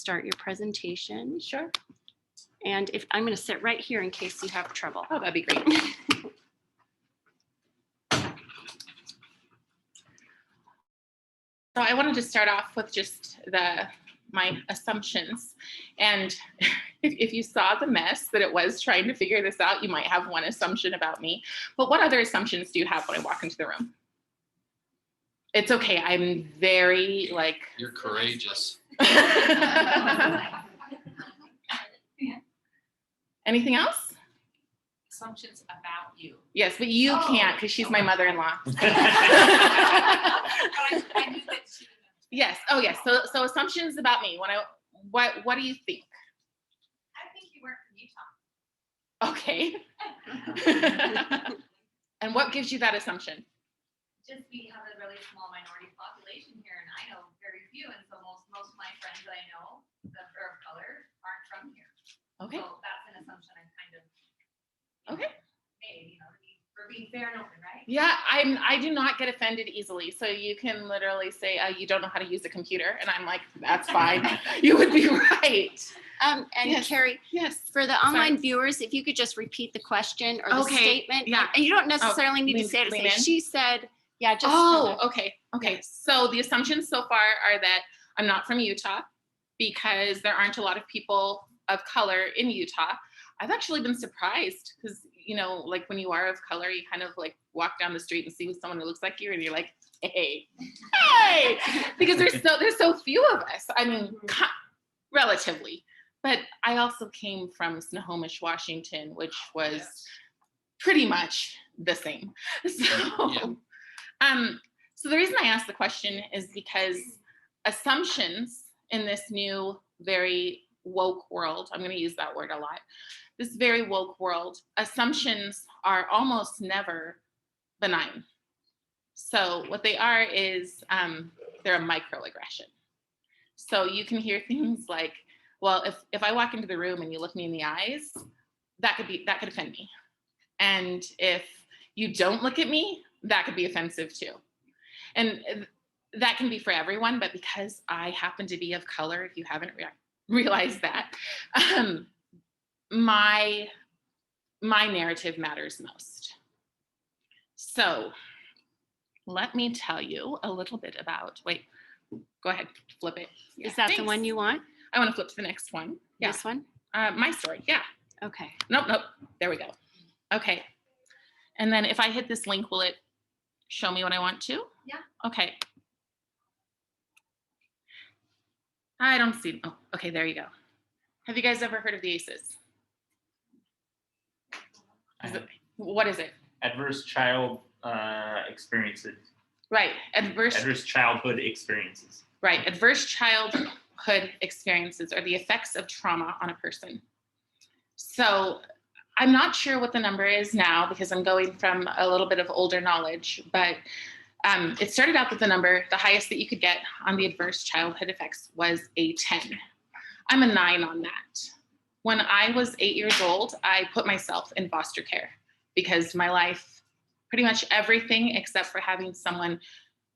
start your presentation. Sure. And if I'm going to sit right here in case you have trouble. Oh, that'd be great. So I wanted to start off with just my assumptions. And if you saw the mess that it was trying to figure this out, you might have one assumption about me. But what other assumptions do you have when I walk into the room? It's okay. I'm very You're courageous. Anything else? Assumptions about you. Yes, but you can't because she's my mother-in-law. I knew that she Yes. Oh, yes. So assumptions about me. What do you think? I think you weren't from Utah. Okay. And what gives you that assumption? Just we have a really small minority population here, and I know very few, and so most of my friends that I know that are of color aren't from here. Okay. So that's an assumption I kind of Okay. made, for being fair and open, right? Yeah, I do not get offended easily. So you can literally say, you don't know how to use a computer. And I'm like, that's fine. You would be right. And Yes. Cari, Yes. for the online viewers, if you could just repeat the question or the Okay, statement. yeah. And you don't necessarily need to lean- say it. lean Say, in? she said, yeah, just. Okay. So the assumptions so far are that I'm not from Utah because there aren't a lot of people of color in Utah. I've actually been surprised because, when you are of color, you kind of walk down the street and see someone who looks like you and you're like, hey, because there's so few of us. I mean, relatively. But I also came from Snohomish, Washington, which was pretty much the same. So, so the reason I asked the question is because assumptions in this new, very woke world, I'm going to use that word a lot, this very woke world, assumptions are almost never benign. So what they are is they're a microaggression. So you can hear things like, well, if I walk into the room and you look me in the eyes, that could offend me. And if you don't look at me, that could be offensive too. And that can be for everyone, but because I happen to be of color, if you haven't realized that, my narrative matters most. So let me tell you a little bit about, go ahead, flip it. Is that the one you want? I want to flip to the next one. Yeah. This one? My story, yeah. Okay. Nope. There we go. Okay. And then if I hit this link, will it show me what I want to? Yeah. Okay. I don't see. Oh, okay. There you go. Have you guys ever heard of the ACEs? What is it? Adverse child experiences. Right. Adverse childhood experiences. Right. Adverse childhood experiences are the effects of trauma on a person. So I'm not sure what the number is now because I'm going from a little bit of older knowledge, but it started out that the highest that you could get on the adverse childhood effects was a 10. I'm a 9 on that. When I was 8 years old, I put myself in foster care because my life, pretty much everything except for having someone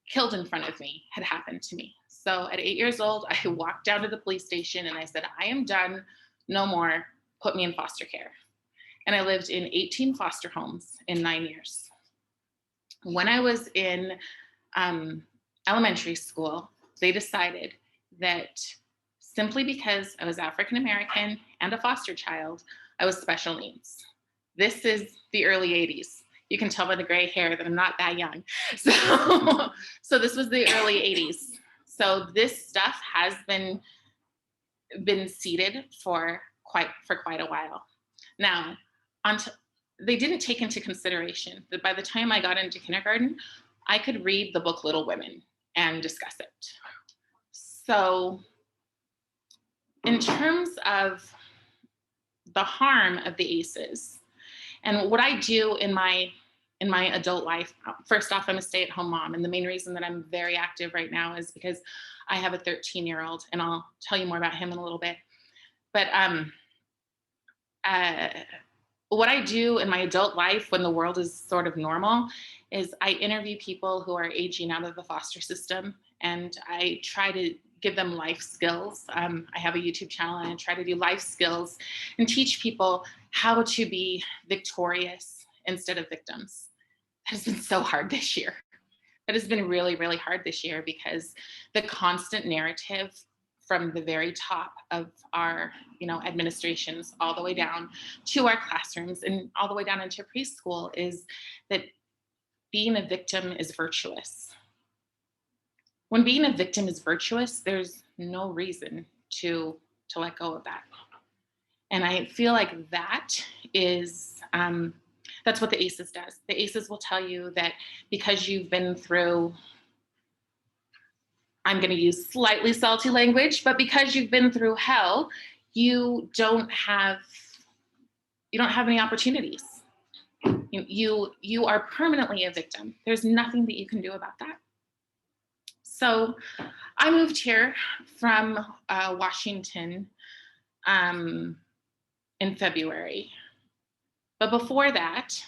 killed in front of me had happened to me. So at 8 years old, I walked down to the police station and I said, I am done, no more, put me in foster care. And I lived in 18 foster homes in 9 years. When I was in elementary school, they decided that simply because I was African American and a foster child, I was special needs. This is the early 80s. You can tell by the gray hair that I'm not that young. So this was the early 80s. So this stuff has been seeded for quite a while. Now, they didn't take into consideration that by the time I got into kindergarten, I could read the book Little Women and discuss it. So in terms of the harm of the ACEs and what I do in my adult life, first off, I'm a stay-at-home mom. And the main reason that I'm very active right now is because I have a 13-year-old, and I'll tell you more about him in a little bit. But what I do in my adult life when the world is sort of normal is I interview people who are aging out of the foster system, and I try to give them life skills. I have a YouTube channel and I try to do life skills and teach people how to be victorious instead of victims. That has been so hard this year. That has been really, really hard this year because the constant narrative from the very top of our, administrations all the way down to our classrooms and all the way down into preschool is that being a victim is virtuous. When being a victim is virtuous, there's no reason to let go of that. And I feel like that is, that's what the ACEs does. The ACEs will tell you that because you've been through, I'm going to use slightly salty language, but because you've been through hell, you don't have any opportunities. You are permanently a victim. There's nothing that you can do about that. So I moved here from Washington in February. But before that,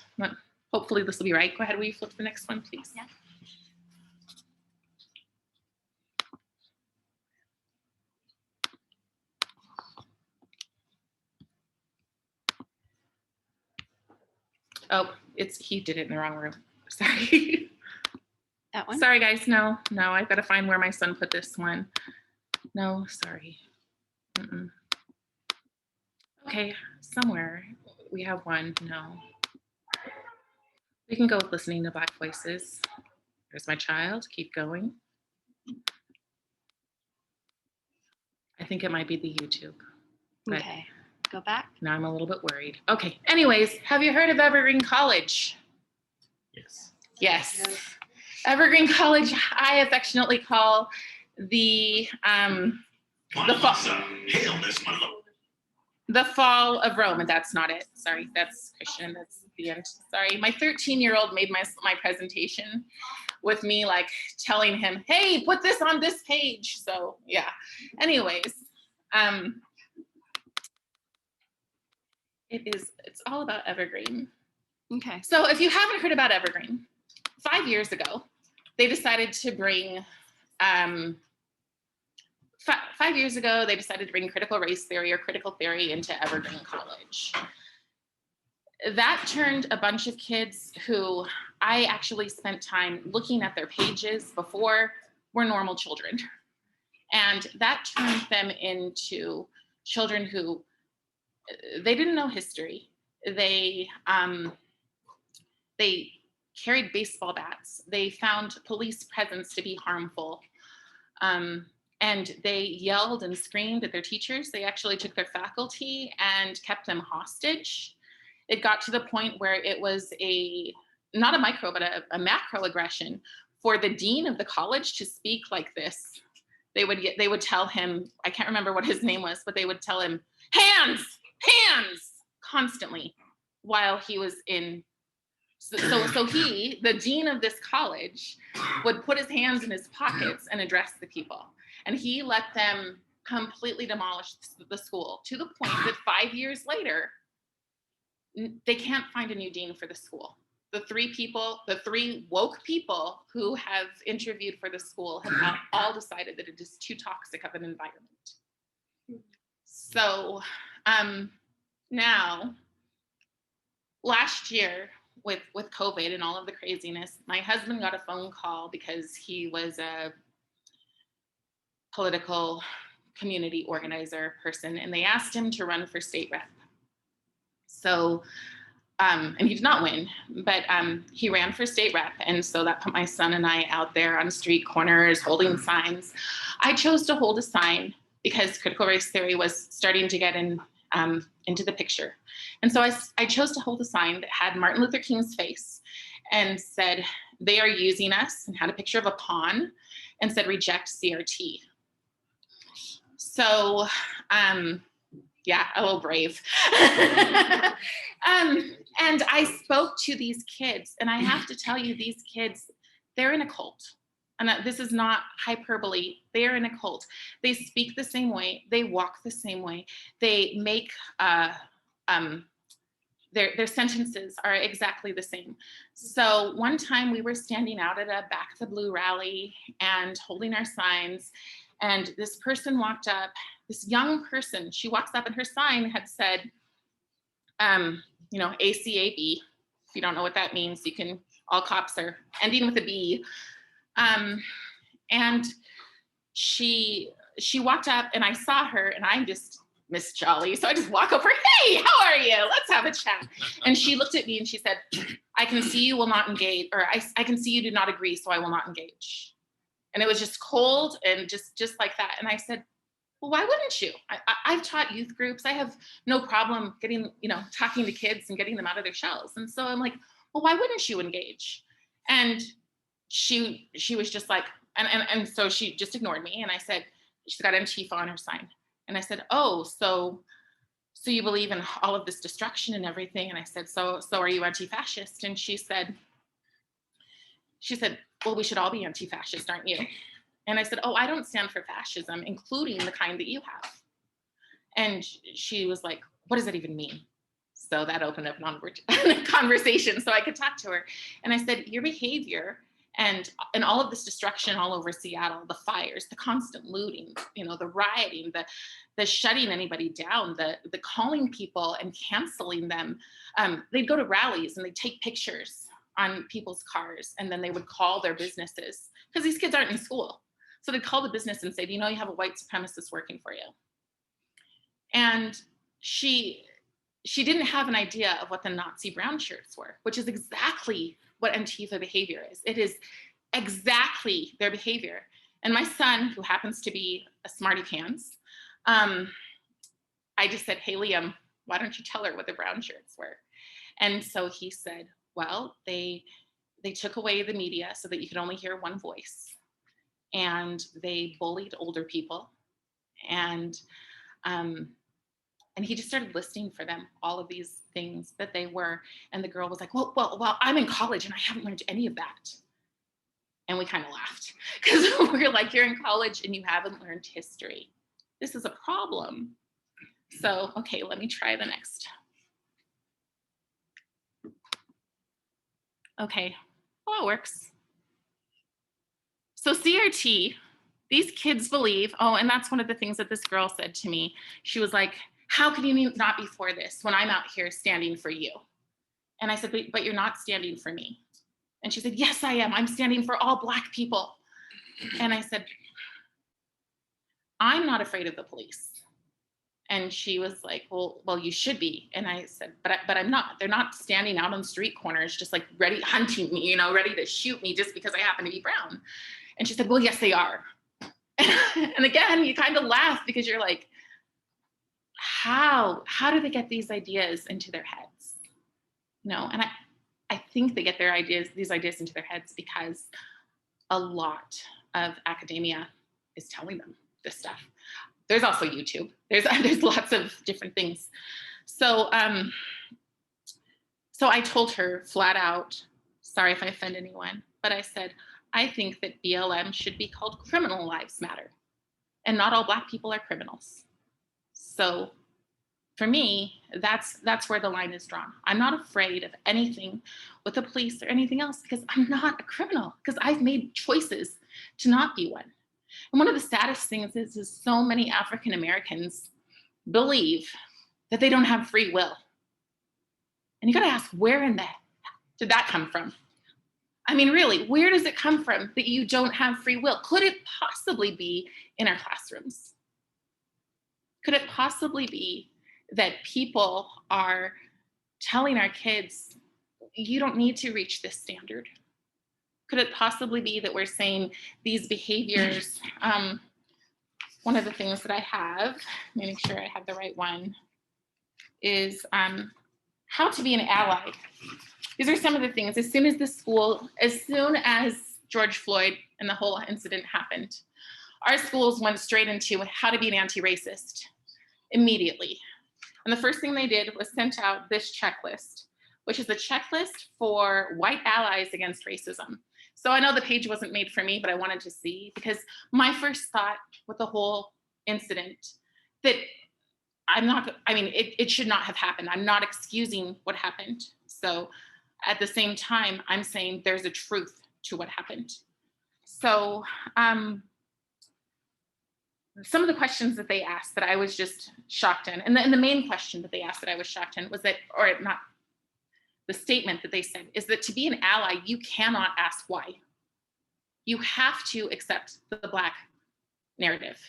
hopefully this will be right. Go ahead, will you flip to the next one, please? Yeah. Oh, he did it in the wrong room. Sorry. That one? Sorry, guys. No, I've got to find where my son put this one. No, sorry. Okay, somewhere we have one. No. We can go with listening to Black voices. There's my child. Keep going. I think it might be the YouTube. But Okay, go back. now I'm a little bit worried. Okay, anyways, have you heard of Evergreen College? Yes. Yes. Evergreen College, I affectionately call the fall of Rome, and that's not it. Sorry, that's Christian. That's the end. Sorry, my 13-year-old made my presentation with me, like telling him, "Hey, put this on this page." So yeah. Anyways, it's all about Evergreen. Okay. So if you haven't heard about Evergreen, 5 years ago, they decided to bring, 5 years ago, they decided to bring critical race theory or critical theory into Evergreen College. That turned a bunch of kids who I actually spent time looking at their pages before were normal children. And that turned them into children who, they didn't know history. They carried baseball bats. They found police presence to be harmful. And they yelled and screamed at their teachers. They actually took their faculty and kept them hostage. It got to the point where it was not a micro, but a macro aggression for the dean of the college to speak like this. They would tell him, I can't remember what his name was, but they would tell him, hands, constantly while he was in. So he, the dean of this college, would put his hands in his pockets and address the people. And he let them completely demolish the school to the point that 5 years later, they can't find a new dean for the school. The three woke people who have interviewed for the school have all decided that it is too toxic of an environment. So now, last year, with COVID and all of the craziness, my husband got a phone call because he was a political community organizer person, and they asked him to run for state rep. So, and he did not win, but he ran for state rep. And so that put my son and I out there on street corners holding signs. I chose to hold a sign because critical race theory was starting to get into the picture. And so I chose to hold a sign that had Martin Luther King's face and said, "They are using us," and had a picture of a pawn and said, "Reject CRT." So, yeah, a little brave. And I spoke to these kids, and I have to tell you, these kids, they're in a cult. And this is not hyperbole. They're in a cult. They speak the same way. They walk the same way. They make their sentences are exactly the same. So one time we were standing out at a Back the Blue rally and holding our signs, And this person walked up, this young person, she walks up and her sign had said, you know, ACAB. If you don't know what that means, you can, all cops are ending with a B. And she walked up and I saw her and I'm just Miss Jolly. So I just walk over, hey, how are you? Let's have a chat. And she looked at me and she said, I can see you will not engage, or I can see you do not agree, so I will not engage. And it was just cold and just like that. And I said, well, why wouldn't you? I've taught youth groups. I have no problem getting, you know, talking to kids and getting them out of their shells. And so I'm like, well, why wouldn't you engage? And she was just like, and so she just ignored me. And I said, she's got Antifa on her sign. And I said, oh, so you believe in all of this destruction and everything? And I said, so are you anti-fascist? And she said, well, we should all be anti-fascist, aren't you? And I said, oh, I don't stand for fascism, including the kind that you have. And she was like, what does that even mean? So that opened up a conversation so I could talk to her. And I said, your behavior and all of this destruction all over Seattle, the fires, the constant looting, you know, the rioting, the shutting anybody down, the calling people and canceling them. They'd go to rallies and they'd take pictures on people's cars, and then they would call their businesses because these kids aren't in school. So they'd call the business and say, do you know you have a white supremacist working for you? And she didn't have an idea of what the Nazi brown shirts were, which is exactly what Antifa behavior is. It is exactly their behavior. And my son, who happens to be a smarty pants, I just said, hey, Liam, why don't you tell her what the brown shirts were? And so he said, well, they took away the media so that you could only hear one voice. And they bullied older people. And he just started listing for them all of these things that they were. And the girl was like, well, I'm in college and I haven't learned any of that. And we kind of laughed because we were like, you're in college and you haven't learned history. This is a problem. So, okay, let me try the next. Okay, well, it works. So CRT, these kids believe, oh, and that's one of the things that this girl said to me. She was like, how can you not be for this when I'm out here standing for you? And I said, but you're not standing for me. And she said, yes, I am. I'm standing for all Black people. And I said, I'm not afraid of the police. And she was like, well, you should be. And I said, but I'm not. They're not standing out on street corners, just like ready, hunting me, you know, ready to shoot me just because I happen to be brown. And she said, well, yes, they are. And again, you kind of laugh because you're like, how do they get these ideas into their heads? No, and I think they get these ideas into their heads because a lot of academia is telling them this stuff. There's also YouTube. There's lots of different things. So I told her flat out, sorry if I offend anyone, but I said, I think that BLM should be called Criminal Lives Matter. And not all Black people are criminals. So for me, that's where the line is drawn. I'm not afraid of anything with the police or anything else because I'm not a criminal, because I've made choices to not be one. And one of the saddest things is so many African Americans believe that they don't have free will. And you gotta ask, where in the did that come from? I mean, really, where does it come from that you don't have free will? Could it possibly be in our classrooms? Could it possibly be that people are telling our kids, you don't need to reach this standard? Could it possibly be that we're saying these behaviors, one of the things that I have, let me make sure I have the right one, is how to be an ally. These are some of the things. As soon as George Floyd and the whole incident happened, our schools went straight into how to be an anti-racist immediately. And the first thing they did was sent out this checklist, which is a checklist for white allies against racism. So I know the page wasn't made for me, but I wanted to see, because my first thought with the whole incident, that it should not have happened. I'm not excusing what happened. So at the same time, I'm saying there's a truth to what happened. So some of the questions that they asked that I was just shocked in, and the main question that they asked that I was shocked in was that, or not, the statement that they said is that to be an ally, you cannot ask why. You have to accept the Black narrative.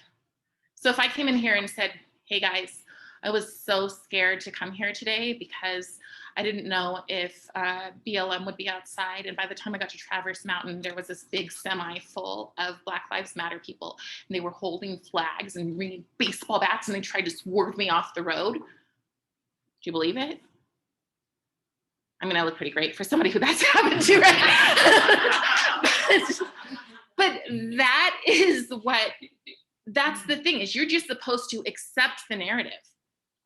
So if I came in here and said, hey guys, I was so scared to come here today because I didn't know if BLM would be outside. And by the time I got to Traverse Mountain, there was this big semi full of Black Lives Matter people. And they were holding flags and bringing baseball bats, and they tried to swerve me off the road. Do you believe it? I mean, I look pretty great for somebody who that's happened to, right? But that is what, that's the thing, is you're just supposed to accept the narrative.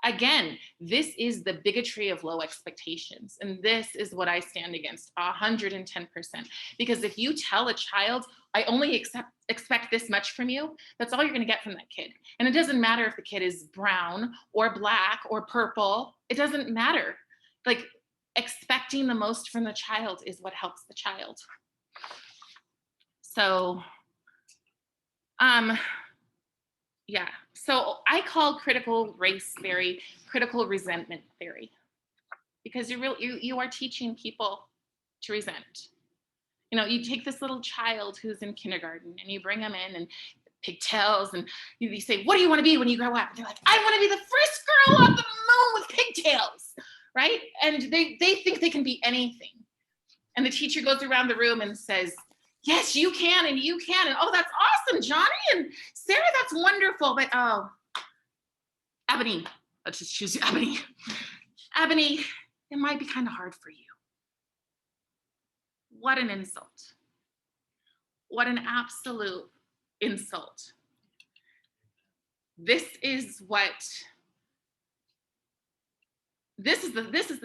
Again, this is the bigotry of low expectations. And this is what I stand against 110%. Because if you tell a child, I only expect this much from you, that's all you're gonna get from that kid. And it doesn't matter if the kid is brown or Black or purple, it doesn't matter. Like, expecting the most from the child is what helps the child. So, yeah, so I call critical race theory critical resentment theory, because you are teaching people to resent. You know, you take this little child who's in kindergarten and you bring them in and pigtails, and you say, what do you want to be when you grow up? And they're like, I want to be the first girl on the moon with pigtails, right? And they think they can be anything. And the teacher goes around the room and says, yes, you can, and you can, and oh, that's awesome, Johnny, and Sarah, that's wonderful, but oh, Ebony, let's just choose Ebony. Ebony, it might be kind of hard for you. What an insult. What an absolute insult. This is the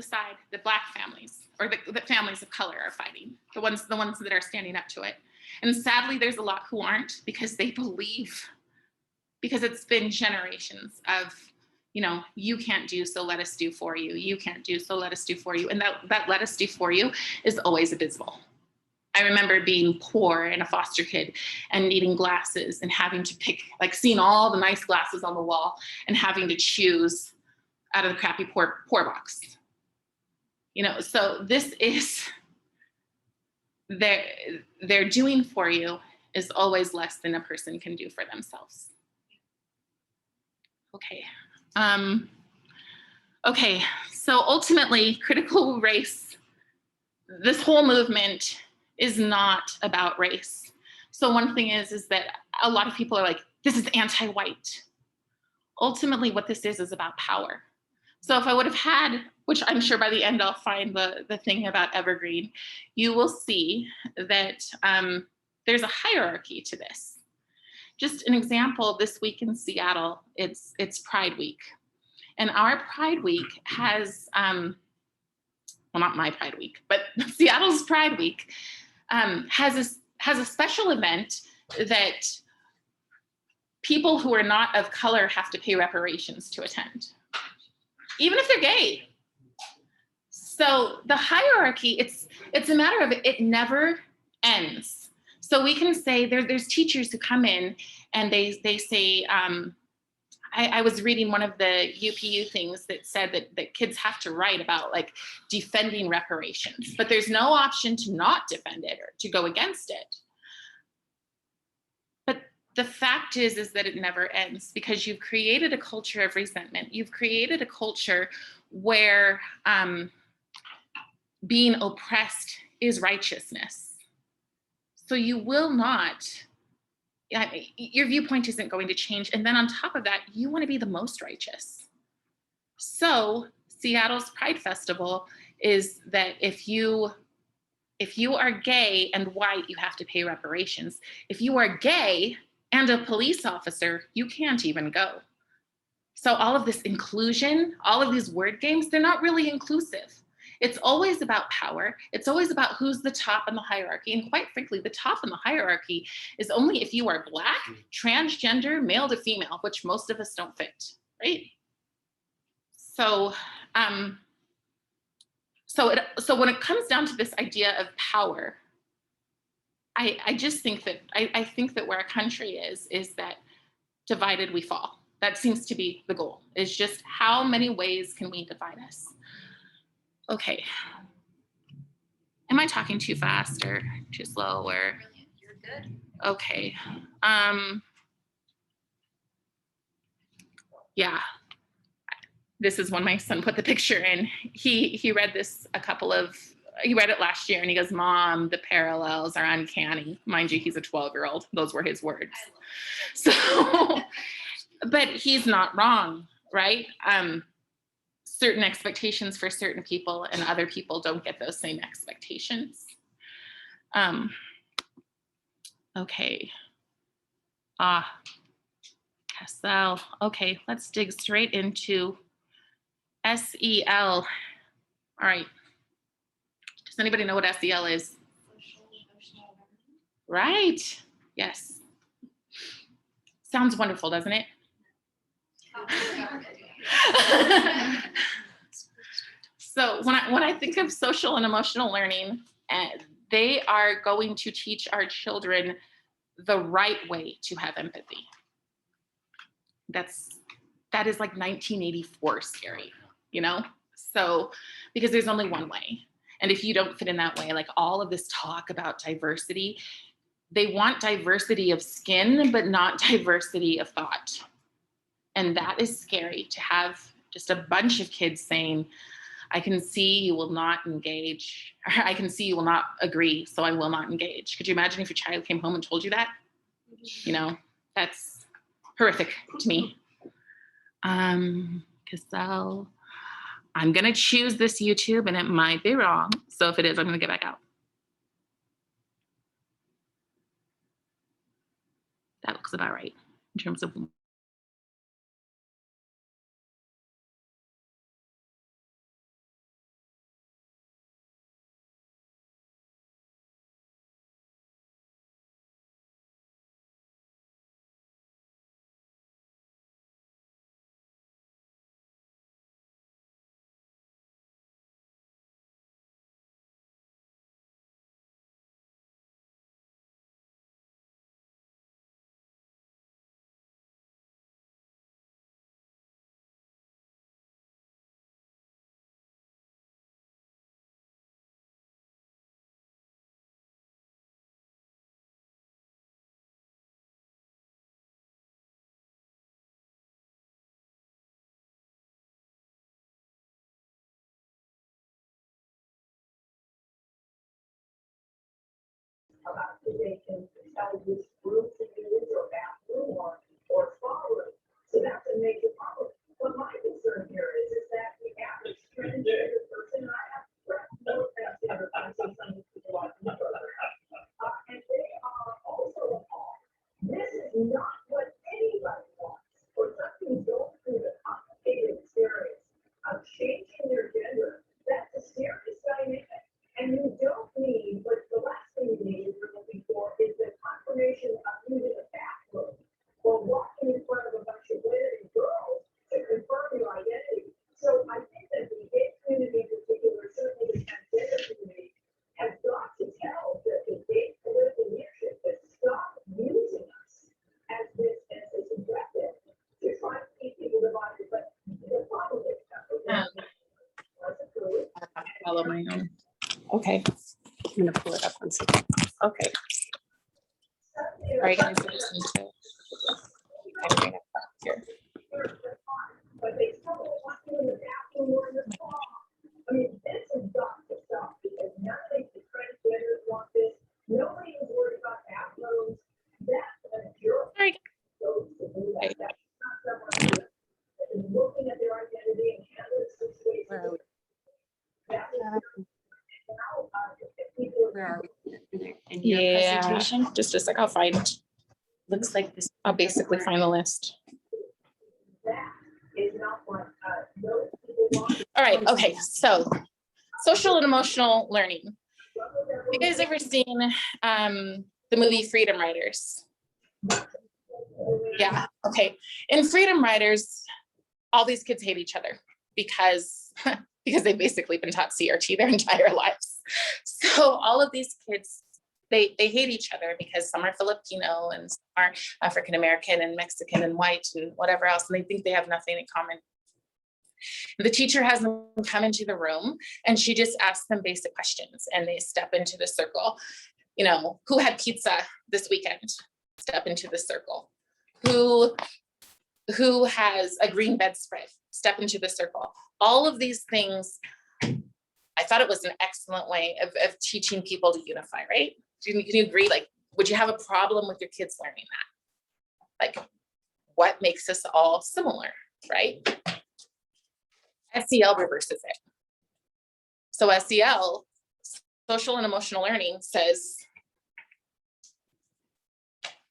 side that Black families, or the families of color, are fighting, the ones that are standing up to it. And sadly, there's a lot who aren't, because they believe, because it's been generations of, you know, you can't do, so let us do for you. You can't do, so let us do for you. And that let us do for you is always abysmal. I remember being poor and a foster kid and needing glasses and having to pick, like, seeing all the nice glasses on the wall and having to choose out of the crappy poor box. You know, so this is, they're doing for you is always less than a person can do for themselves. Okay. Okay, so ultimately, critical race, this whole movement is not about race. So one thing is that a lot of people are like, this is anti-white. Ultimately, what this is about power. So if I would have had, which I'm sure by the end I'll find the thing about Evergreen, you will see that there's a hierarchy to this. Just an example, this week in Seattle, it's Pride Week. And our Pride Week has, well, not my Pride Week, but Seattle's Pride Week has a special event that people who are not of color have to pay reparations to attend, even if they're gay. So the hierarchy, it's a matter of it never ends. So we can say there's teachers who come in and they say, I was reading one of the UPU things that said that kids have to write about, like, defending reparations, but there's no option to not defend it or to go against it. But the fact is that it never ends, because you've created a culture of resentment. You've created a culture where being oppressed is righteousness. So you will not, your viewpoint isn't going to change. And then on top of that, you want to be the most righteous. So Seattle's Pride Festival is that if you are gay and white, you have to pay reparations. If you are gay and a police officer, you can't even go. So all of this inclusion, all of these word games, they're not really inclusive. It's always about power. It's always about who's the top in the hierarchy. And quite frankly, the top in the hierarchy is only if you are Black, transgender, male to female, which most of us don't fit, right? So, so when it comes down to this idea of power, I just think that, I think that where our country is that divided we fall. That seems to be the goal, is just how many ways can we divide us? Okay. Am I talking too fast or too slow or? You're good. Okay. Yeah. This is when my son put the picture in. He read this he read it last year and he goes, Mom, the parallels are uncanny. Mind you, he's a 12-year-old. Those were his words. So, but he's not wrong, right? Certain expectations for certain people and other people don't get those same expectations. Okay. SL. Okay, let's dig straight into SEL. All right. Does anybody know what SEL is? Right. Yes. Sounds wonderful, doesn't it? So when I think of social and emotional learning, they are going to teach our children the right way to have empathy. That is like 1984 scary, you know? So, because there's only one way. And if you don't fit in that way, like all of this talk about diversity, they want diversity of skin, but not diversity of thought. And that is scary, to have just a bunch of kids saying, I can see you will not engage, or I can see you will not agree, so I will not engage. Could you imagine if your child came home and told you that? You know, that's horrific to me. Cassell, I'm gonna choose this YouTube and it might be wrong. So if it is, I'm gonna get back out. That looks about right in terms of. About who they can tell which group to use or bathroom or spa room. So that's a major problem. But my concern here is that the average transgender person, I have no transgender conversations with a lot of people, and they are also appalled. This is not what anybody wants. For something going through the complicated experience of changing their gender, that's a serious dynamic. And you don't need, but the last thing you need is you're looking for is the confirmation of using a bathroom or walking in front of a bunch of women and girls to confirm your identity. So I think that the gay community in particular, certainly the transgender community, has got to tell the gay political leadership to stop using us as this objective to try to keep people divided. But the problem is that Follow my own. Okay, I'm gonna pull it up one second. Okay. All right, guys, I just need to kind of bring it back here. but they still don't want you in the bathroom or in the spa. I mean, this has got to stop because none of the transgenders want this. Nobody is worried about bathrooms. That's a jerk. All right. Those who do that, that's not someone who is looking at their identity and handling situations. Where are we? That is Where are we? In your Yeah, presentation? just a sec, I'll find. Looks like this. I'll basically find the list. that is not what those people want. All right, okay, so social and emotional learning. Have you guys ever seen the movie Freedom Riders? Yeah, okay. In Freedom Riders, all these kids hate each other because they've basically been taught CRT their entire lives. So all of these kids they hate each other because some are Filipino and some are African American and Mexican and white and whatever else, and they think they have nothing in common. The teacher has them come into the room and she just asks them basic questions, and they step into the circle. You know, who had pizza this weekend? Step into the circle. Who has a green bedspread? Step into the circle. All of these things, I thought it was an excellent way of teaching people to unify, right? Can you agree? Like, would you have a problem with your kids learning that? Like, what makes us all similar, right? SEL reverses it. So SEL, social and emotional learning, says,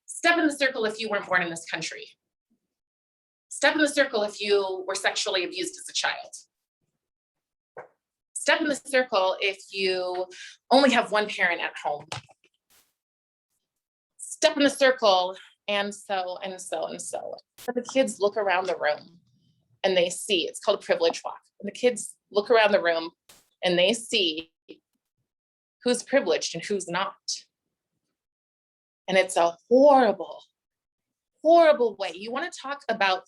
step in the circle if you weren't born in this country. Step in the circle if you were sexually abused as a child. Step in the circle if you only have one parent at home. Step in the circle, and so. But the kids look around the room and they see, it's called a privilege walk. And the kids look around the room and they see who's privileged and who's not. And it's a horrible, horrible way. You want to talk about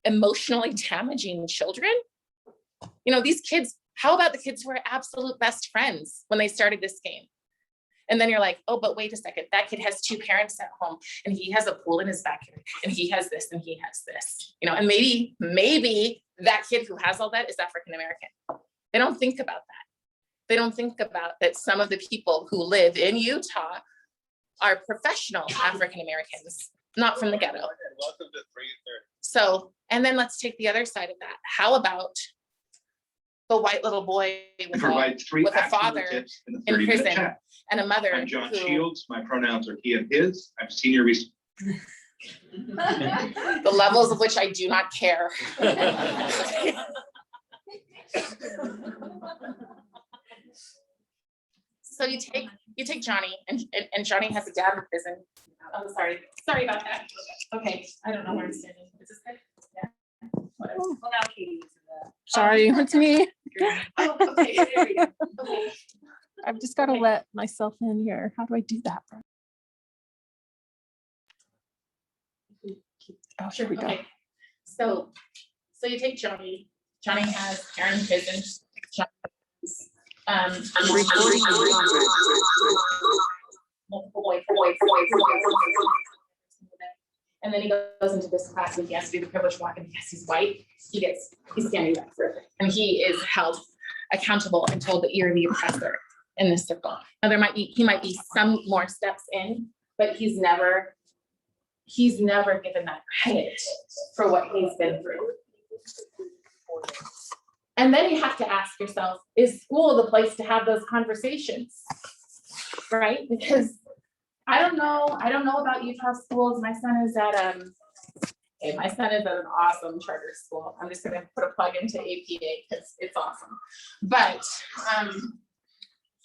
emotionally damaging children? You know, these kids, how about the kids who are absolute best friends when they started this game? And then you're like, oh, but wait a second, that kid has two parents at home and he has a pool in his backyard and he has this and he has this, you know, and maybe that kid who has all that is African American. They don't think about that. They don't think about that some of the people who live in Utah are professional African Americans, not from the ghetto. So, and then let's take the other side of that. How about the white little boy with a father in prison and a mother? I'm John who, Shields. My pronouns are he and his. I'm senior research. the levels of which I do not care. So you take Johnny, and Johnny has a dad in prison. Oh, sorry about that. Okay, I don't know where I'm standing. Is this good? Yeah. Whatever. Well, now Katie's in Sorry, it's me. Oh, okay, there we go. Okay. I've just got to let myself in here. How do I do that? Oh, here we go. Okay. So you take Johnny. Johnny has Aaron in prison. And then he goes into this class and he has to do the privilege walk, and because he's white, he's standing up for it. And he is held accountable and told that you're the oppressor in this circle. Now he might be some more steps in, but he's never given that credit for what he's been through. And then you have to ask yourself, is school the place to have those conversations? Right? Because I don't know about Utah schools. My son is at an awesome charter school. I'm just gonna put a plug into APA because it's awesome. But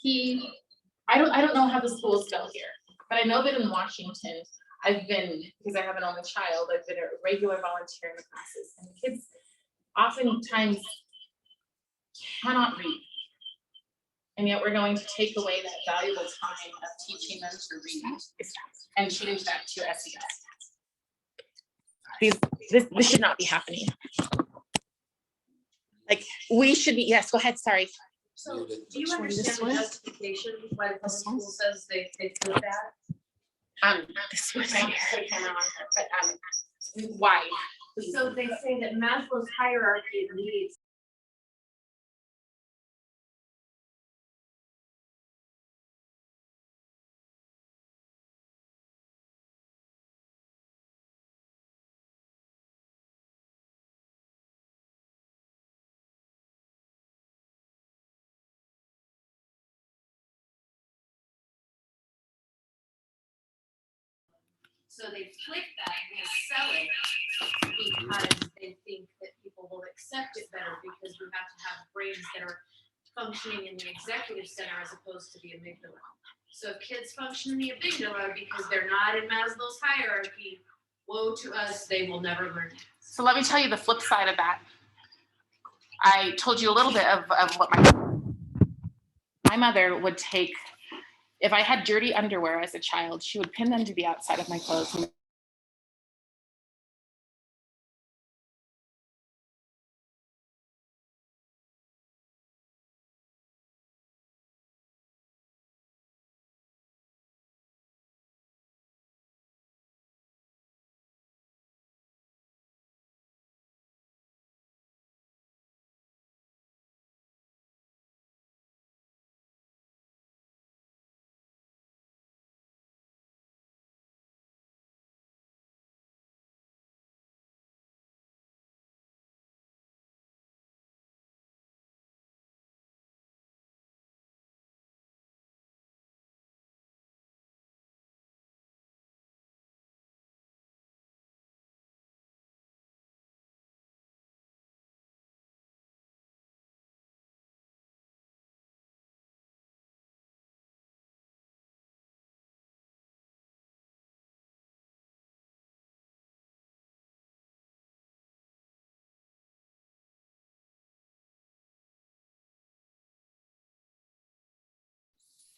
I don't know how the schools go here, but I know that in Washington, because I have an only child, I've been a regular volunteer in the classes, and kids oftentimes cannot read. And yet we're going to take away that valuable time of teaching them to read and change that to SES. This should not be happening. Like, we should be, yes, go ahead, sorry. So do you understand the justification why the public school says they feel that? This was right here, camera on her, but why? Please. So they say that Maslow's hierarchy of needs So they flip that and they sell it because they think that people will accept it better because we have to have brains that are functioning in the executive center as opposed to the amygdala. So if kids function in the amygdala because they're not in Maslow's hierarchy, woe to us, they will never learn it. So let me tell you the flip side of that. I told you a little bit of what my mother would take if I had dirty underwear as a child, she would pin them to the outside of my clothes. And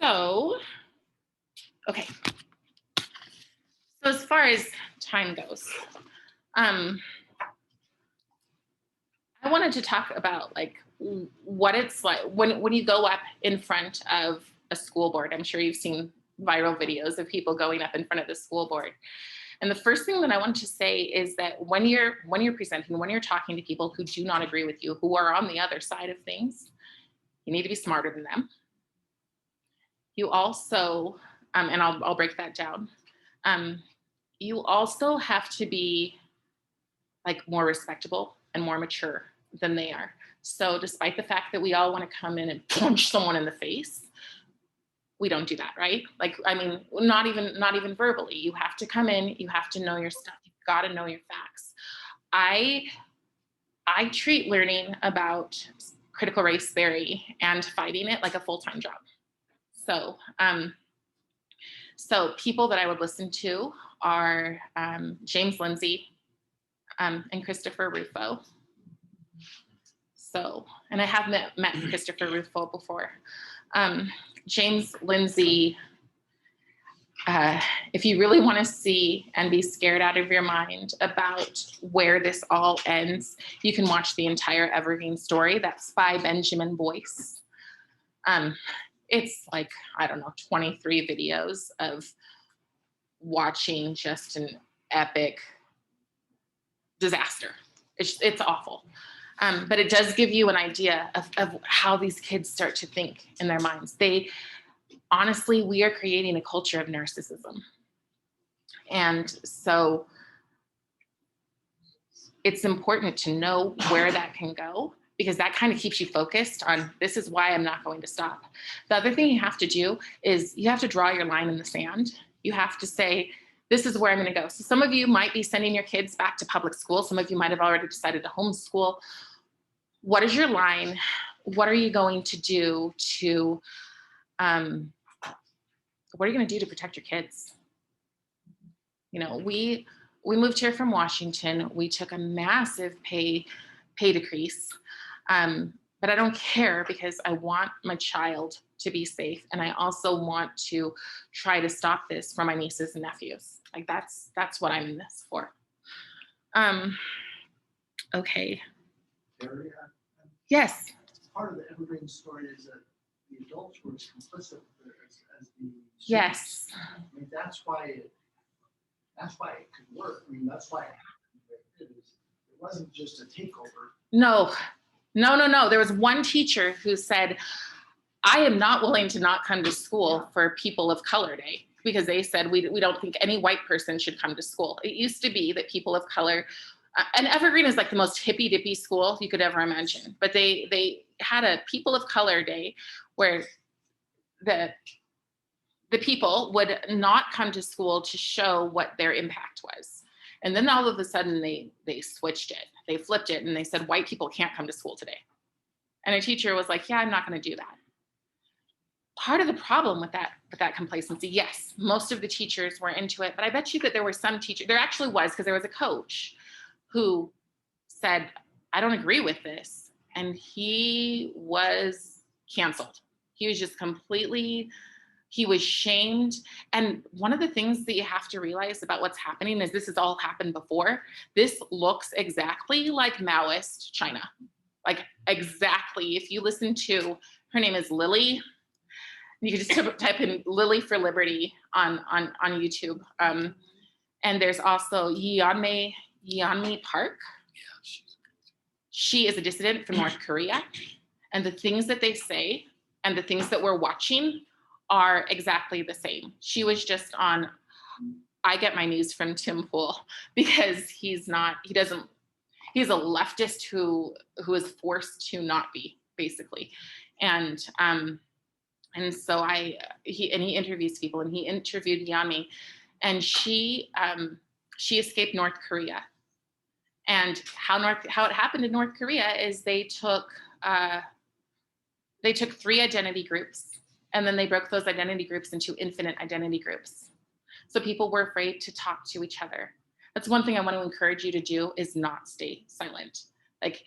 so, okay. So as far as time goes, I wanted to talk about like what it's like when you go up in front of a school board. I'm sure you've seen viral videos of people going up in front of the school board. And the first thing that I want to say is that when you're presenting, when you're talking to people who do not agree with you, who are on the other side of things, you need to be smarter than them. You also, and I'll break that down. You also have to be like more respectable and more mature than they are. So despite the fact that we all want to come in and punch someone in the face, we don't do that, right? Like, I mean, not even verbally. You have to come in, you have to know your stuff, you've got to know your facts. I treat learning about critical race theory and fighting it like a full-time job. So, so people that I would listen to are James Lindsay and Christopher Rufo. So, and I have met Christopher Rufo before. James Lindsay, if you really want to see and be scared out of your mind about where this all ends, you can watch the entire Evergreen story. That's by Benjamin Boyce. It's like, I don't know, 23 videos of watching just an epic disaster. It's awful. But it does give you an idea of how these kids start to think in their minds. Honestly, we are creating a culture of narcissism. And so it's important to know where that can go, because that kind of keeps you focused on, this is why I'm not going to stop. The other thing you have to do is you have to draw your line in the sand. You have to say, this is where I'm going to go. So some of you might be sending your kids back to public school. Some of you might have already decided to homeschool. What is your line? What are you going to do to, what are you going to do to protect your kids? You know, we moved here from Washington. We took a massive pay decrease, but I don't care, because I want my child to be safe, and I also want to try to stop this for my nieces and nephews. Like that's what I'm in this for. Okay. Cari, Yes. part of the Evergreen story is that the adults were as complicit with it as the students. Yes. I mean, that's why it could work. I mean, that's why it happened. It wasn't just a takeover. No. There was one teacher who said, I am not willing to not come to school for People of Color Day, because they said we don't think any white person should come to school. It used to be that people of color, and Evergreen is like the most hippy dippy school you could ever imagine, but they had a People of Color Day where the people would not come to school to show what their impact was. And then all of a sudden they switched it, they flipped it, and they said white people can't come to school today. And a teacher was like, yeah, I'm not going to do that. Part of the problem with that complacency, yes, most of the teachers were into it, but I bet you that there were some teachers, there actually was, because there was a coach who said, I don't agree with this. And he was canceled. He was just completely He was shamed. And one of the things that you have to realize about what's happening is this has all happened before. This looks exactly like Maoist China. Like exactly. If you listen to, her name is Lily. You can just type in Lily for Liberty on YouTube. And there's also Yeonmi Park. She is a dissident from North Korea. And the things that they say and the things that we're watching are exactly the same. She was just on, I get my news from Tim Pool because he's a leftist who is forced to not be, basically. And so he interviews people, and he interviewed Yeonmi, and she escaped North Korea. And how it happened in North Korea is they took 3 identity groups, and then they broke those identity groups into infinite identity groups. So people were afraid to talk to each other. That's one thing I want to encourage you to do, is not stay silent. Like,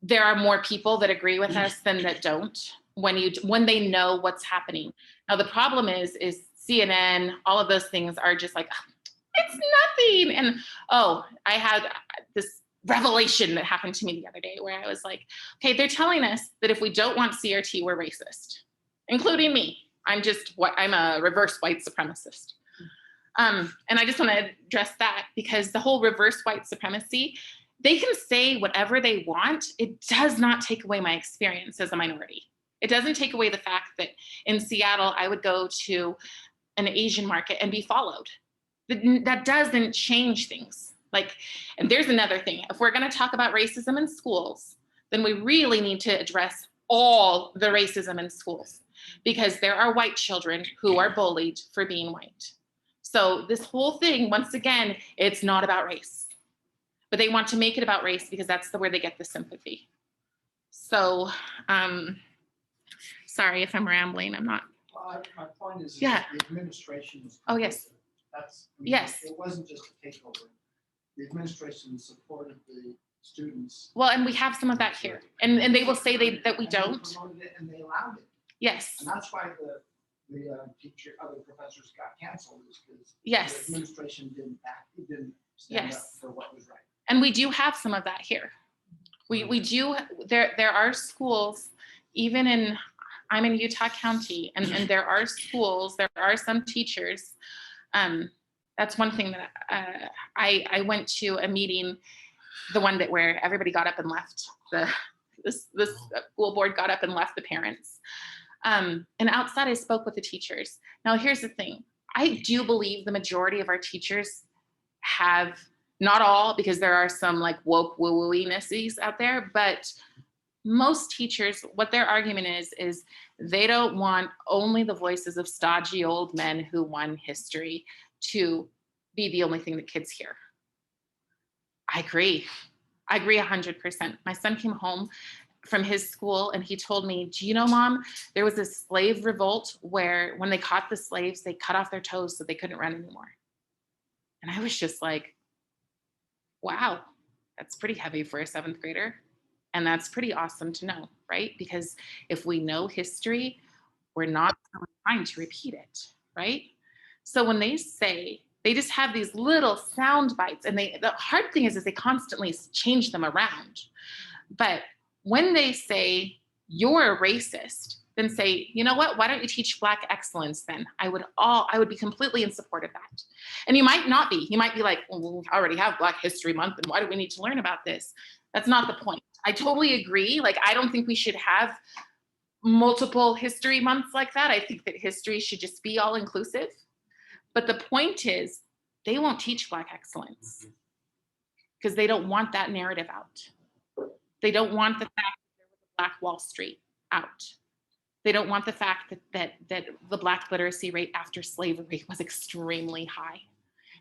there are more people that agree with us than that don't when they know what's happening. Now, the problem is CNN, all of those things are just like, it's nothing. And I had this revelation that happened to me the other day where I was like, okay, they're telling us that if we don't want CRT, we're racist, including me. I'm a reverse white supremacist. And I just want to address that, because the whole reverse white supremacy, they can say whatever they want. It does not take away my experience as a minority. It doesn't take away the fact that in Seattle, I would go to an Asian market and be followed. That doesn't change things. And there's another thing. If we're going to talk about racism in schools, then we really need to address all the racism in schools, because there are white children who are bullied for being white. So this whole thing, once again, it's not about race, but they want to make it about race because that's where they get the sympathy. So, sorry if I'm rambling. I'm not. My point is, Yeah. the administration was. Oh, yes. Yes. It wasn't just a takeover. The administration supported the students. Well, and we have some of that here, and they will say that we And they don't. promoted it and they allowed it. Yes. And that's why the other professors got canceled, is because Yes. the administration didn't stand up Yes. for what was right. And we do have some of that here. We do, there are schools, even I'm in Utah County, and there are schools, there are some teachers. That's one thing that I went to a meeting, the one where everybody got up and left. This school board got up and left the parents. And outside I spoke with the teachers. Now here's the thing. I do believe the majority of our teachers have, not all, because there are some like woke woo-woo-inesses out there, but most teachers, what their argument is they don't want only the voices of stodgy old men who won history to be the only thing that kids hear. I agree 100%. My son came home from his school and he told me, do you know, Mom, there was a slave revolt where when they caught the slaves, they cut off their toes so they couldn't run anymore. And I was just like, wow, that's pretty heavy for a 7th grader. And that's pretty awesome to know, right? Because if we know history, we're not trying to repeat it, right? So when they say, they just have these little sound bites, and the hard thing is they constantly change them around. But when they say, you're a racist, then say, you know what, why don't you teach Black excellence then? I would be completely in support of that. And you might not be. You might be like, well, we already have Black History Month, and why do we need to learn about this? That's not the point. I totally agree. I don't think we should have multiple history months like that. I think that history should just be all inclusive. But the point is, they won't teach Black excellence because they don't want that narrative out. They don't want the fact that there was a Black Wall Street out. They don't want the fact that the Black literacy rate after slavery was extremely high.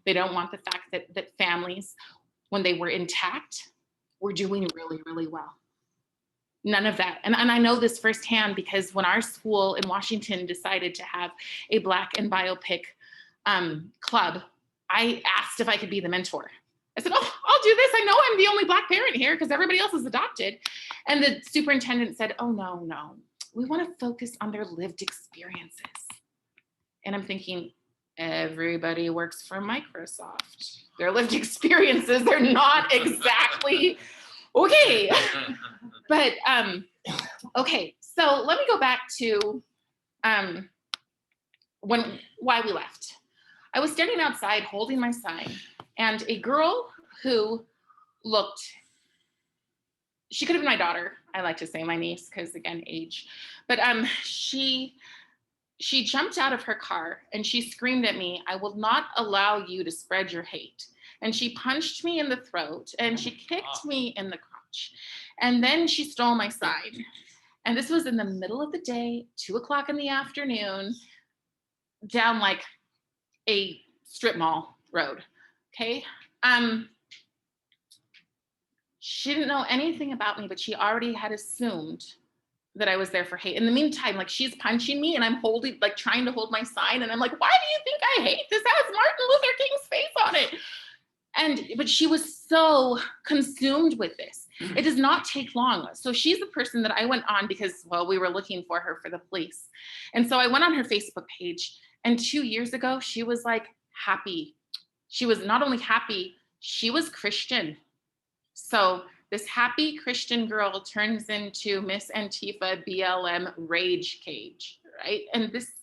They don't want the fact that families, when they were intact, were doing really, really well. None of that. And I know this firsthand because when our school in Washington decided to have a Black and biopic club, I asked if I could be the mentor. I said, oh, I'll do this. I know I'm the only Black parent here because everybody else is adopted. And the superintendent said, oh, no. We want to focus on their lived experiences. And I'm thinking, everybody works for Microsoft. Their lived experiences, they're not exactly okay. But okay, so let me go back to why we left. I was standing outside holding my sign, and a girl who looked, she could have been my daughter. I like to say my niece because again, age. But she jumped out of her car and she screamed at me, "I will not allow you to spread your hate." And she punched me in the throat and she kicked me in the crotch. And then she stole my sign. And this was in the middle of the day, 2:00 in the afternoon, down like a strip mall road. Okay. She didn't know anything about me, but she already had assumed that I was there for hate. In the meantime, like she's punching me and I'm holding, like trying to hold my sign. And I'm like, why do you think I hate this? It has Martin Luther King's face on it. But she was so consumed with this. It does not take long. So she's the person that I went on because, well, we were looking for her for the police. And so I went on her Facebook page, and 2 years ago, she was like happy. She was not only happy, she was Christian. So this happy Christian girl turns into Miss Antifa BLM rage cage, right? And this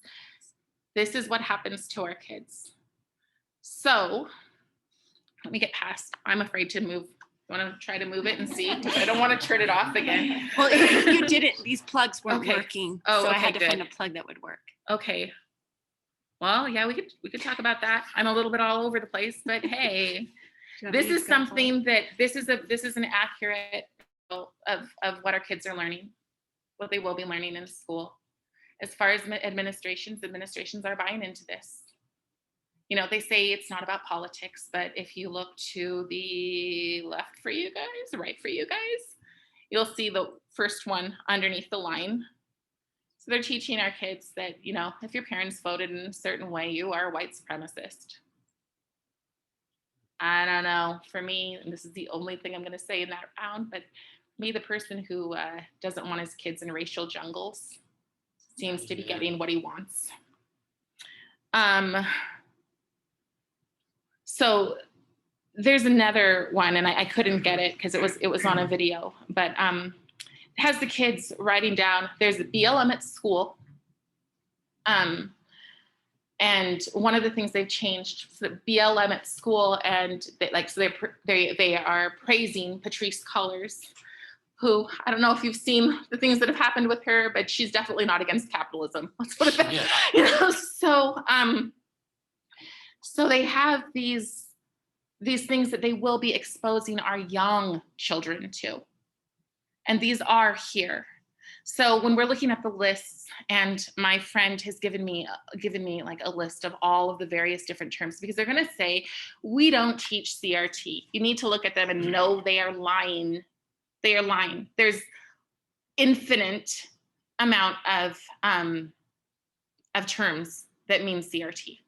is what happens to our kids. So let me get past, I'm afraid to move. You want to try to move it and see? Because I don't want to turn it off again. Well, if you didn't, these plugs weren't Okay. working. Oh, so I okay, had to find a good. plug that would work. Okay. Well, yeah, we could talk about that. I'm a little bit all over the place, but hey, Do you want this me to is go for it? something that this is an accurate of what our kids are learning, what they will be learning in school. As far as administrations are buying into this. You know, they say it's not about politics, but if you look to the left for you guys, right for you guys, you'll see the first one underneath the line. So they're teaching our kids that, you know, if your parents voted in a certain way, you are a white supremacist. I don't know. For me, and this is the only thing I'm going to say in that round, but me, the person who doesn't want his kids in racial jungles seems to be getting what he wants. So there's another one, and I couldn't get it because it was on a video, but it has the kids writing down, there's a BLM at school. And one of the things they've changed, so BLM at school, and they are praising Patrisse Cullors, who, I don't know if you've seen the things that have happened with her, but she's definitely not against capitalism. Let's put it that way. You know, so they have these things that they will be exposing our young children to. And these are here. So when we're looking at the lists, and my friend has given me like a list of all of the various different terms, because they're going to say, we don't teach CRT. You need to look at them and know they are lying. They are lying. There's infinite amount of terms that mean CRT.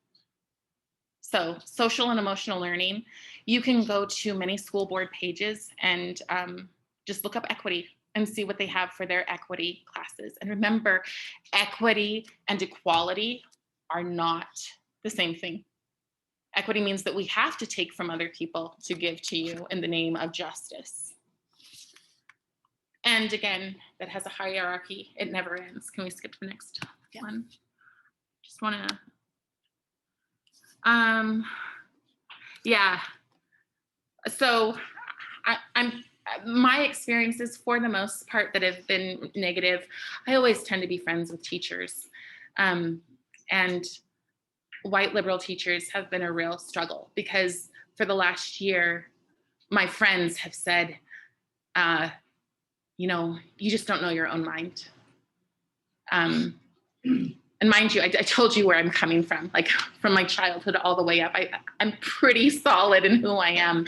So social and emotional learning, you can go to many school board pages and just look up equity and see what they have for their equity classes. And remember, equity and equality are not the same thing. Equity means that we have to take from other people to give to you in the name of justice. And again, that has a hierarchy. It never ends. Can we skip to the next one? Just want to, yeah. So my experiences, for the most part, that have been negative, I always tend to be friends with teachers. And white liberal teachers have been a real struggle, because for the last year, my friends have said, you know, you just don't know your own mind. And mind you, I told you where I'm coming from, like from my childhood all the way up. I'm pretty solid in who I am.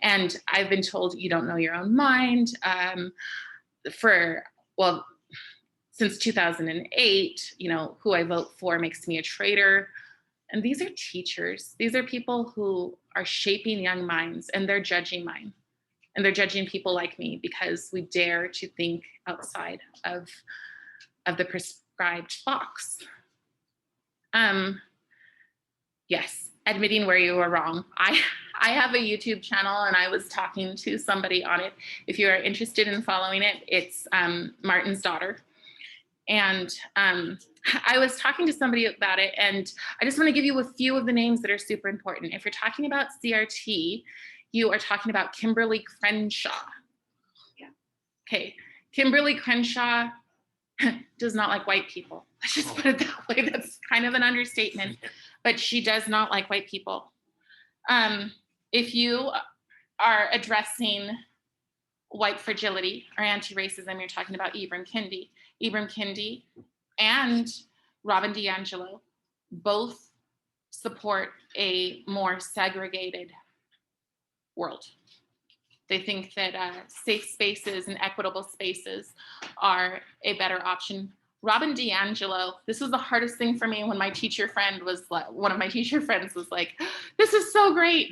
And I've been told you don't know your own mind since 2008, you know, who I vote for makes me a traitor. And these are teachers. These are people who are shaping young minds, and they're judging mine. And they're judging people like me because we dare to think outside of the prescribed box. Yes, admitting where you were wrong. I have a YouTube channel and I was talking to somebody on it. If you are interested in following it, it's Martin's daughter. And I was talking to somebody about it, and I just want to give you a few of the names that are super important. If you're talking about CRT, you are talking about Kimberly Crenshaw. Yeah. Okay, Kimberly Crenshaw does not like white people. Let's just put it that way. That's kind of an understatement, but she does not like white people. If you are addressing white fragility or anti-racism, you're talking about Ibram Kendi. Ibram Kendi and Robin DiAngelo both support a more segregated world. They think that safe spaces and equitable spaces are a better option. Robin DiAngelo, this was the hardest thing for me when my teacher friend was like, one of my teacher friends was like, this is so great.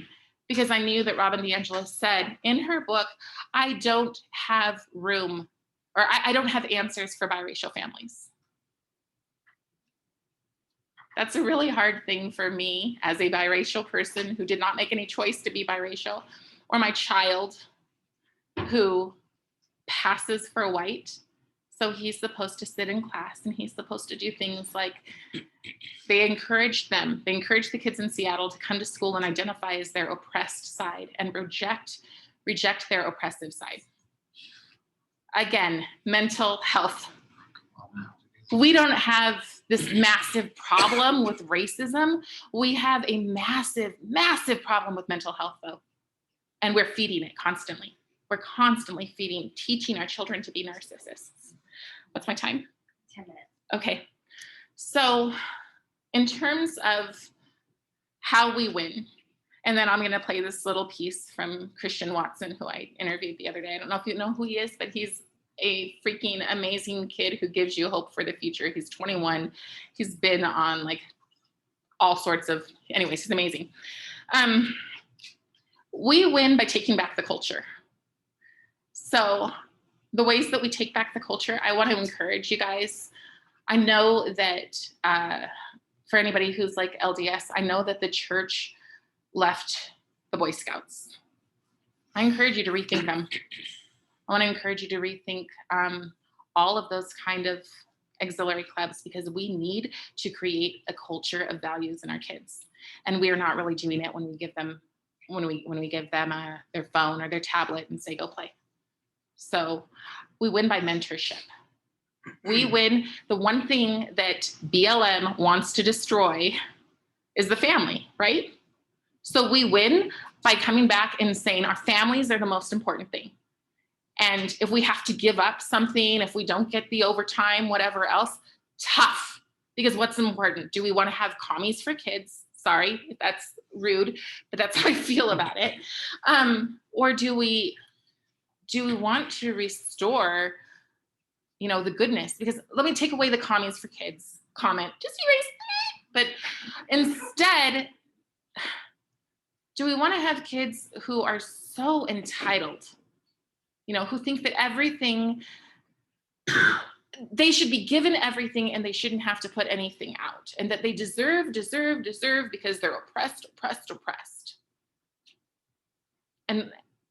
Because I knew that Robin DiAngelo said in her book, I don't have room, or I don't have answers for biracial families. That's a really hard thing for me as a biracial person who did not make any choice to be biracial, or my child who passes for white. So he's supposed to sit in class and he's supposed to do things like, they encouraged the kids in Seattle to come to school and identify as their oppressed side and reject their oppressive side. Again, mental health. We don't have this massive problem with racism. We have a massive, massive problem with mental health though. And we're feeding it constantly. We're constantly teaching our children to be narcissists. What's my time? 10 minutes. Okay. So in terms of how we win, and then I'm going to play this little piece from Christian Watson, who I interviewed the other day. I don't know if you know who he is, but he's a freaking amazing kid who gives you hope for the future. He's 21. He's been on like all sorts of, anyways, he's amazing. We win by taking back the culture. So the ways that we take back the culture, I want to encourage you guys. I know that for anybody who's like LDS, I know that the church left the Boy Scouts. I encourage you to rethink them. I want to encourage you to rethink all of those kind of auxiliary clubs, because we need to create a culture of values in our kids. And we are not really doing it when we give them their phone or their tablet and say, go play. So we win by mentorship. We win. The one thing that BLM wants to destroy is the family, right? So we win by coming back and saying our families are the most important thing. And if we have to give up something, if we don't get the overtime, whatever else, tough. Because what's important? Do we want to have commies for kids? Sorry if that's rude, but that's how I feel about it. Or do we want to restore, the goodness? Because let me take away the commies for kids comment, just erase it. But instead, do we want to have kids who are so entitled, who think that everything, they should be given everything and they shouldn't have to put anything out, and that they deserve because they're oppressed.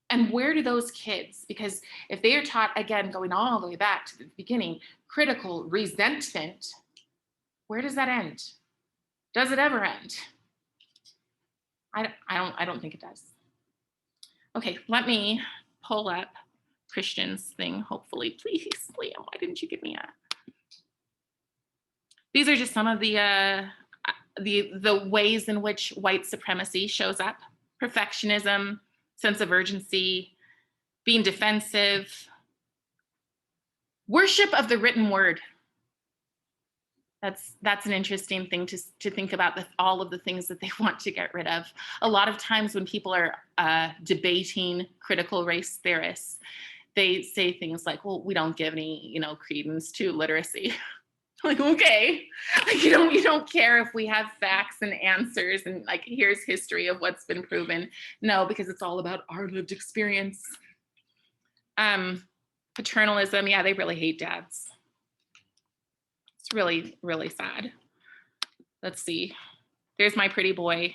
And where do those kids, because if they are taught, again, going all the way back to the beginning, critical resentment, where does that end? Does it ever end? I don't think it does. Okay, let me pull up Christian's thing, hopefully. Please, Liam, why didn't you give me a... These are just some of the ways in which white supremacy shows up. Perfectionism, sense of urgency, being defensive, worship of the written word. That's an interesting thing to think about, all of the things that they want to get rid of. A lot of times when people are debating critical race theorists, they say things like, well, we don't give any, credence to literacy. Like, okay, like you don't care if we have facts and answers and like, here's history of what's been proven. No, because it's all about our lived experience. Paternalism, yeah, they really hate dads. It's really, really sad. Let's see. There's my pretty boy.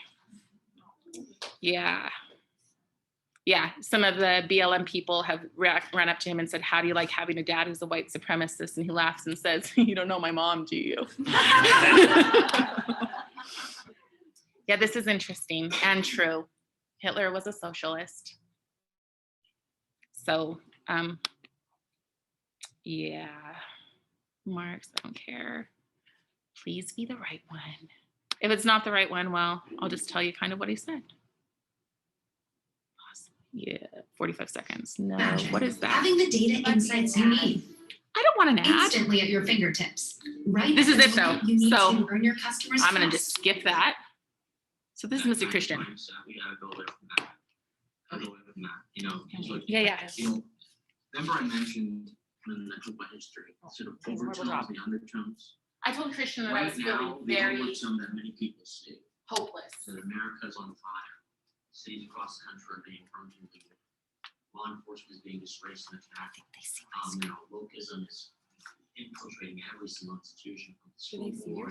Yeah. Yeah, some of the BLM people have run up to him and said, how do you like having a dad who's a white supremacist? And he laughs and says, you don't know my mom, do you? Yeah, this is interesting and true. Hitler was a socialist. So, yeah, Marx, I don't care. Please be the right one. If it's not the right one, well, I'll just tell you kind of what he said. Yeah, 45 seconds. No, what is that? Having the data insights you need I don't want an ad. instantly at your fingertips. Right. This is at it, the though. moment You need So, to earn your customers' I'm gonna trust. just skip that. So this is Mr. Christian. We gotta go away from that. Gotta go away from that, you know, it's like, Yeah, yeah. you know, remember I mentioned when I talked about history, sort of overtones and undertones. I told Christian that I Right was now, feeling the very overtone that many people see, hopeless. that America is on fire. Cities across the country are being burned and looted. Law enforcement is being disgraced and attacked. You know, wokeism is infiltrating every single institution, from the school board,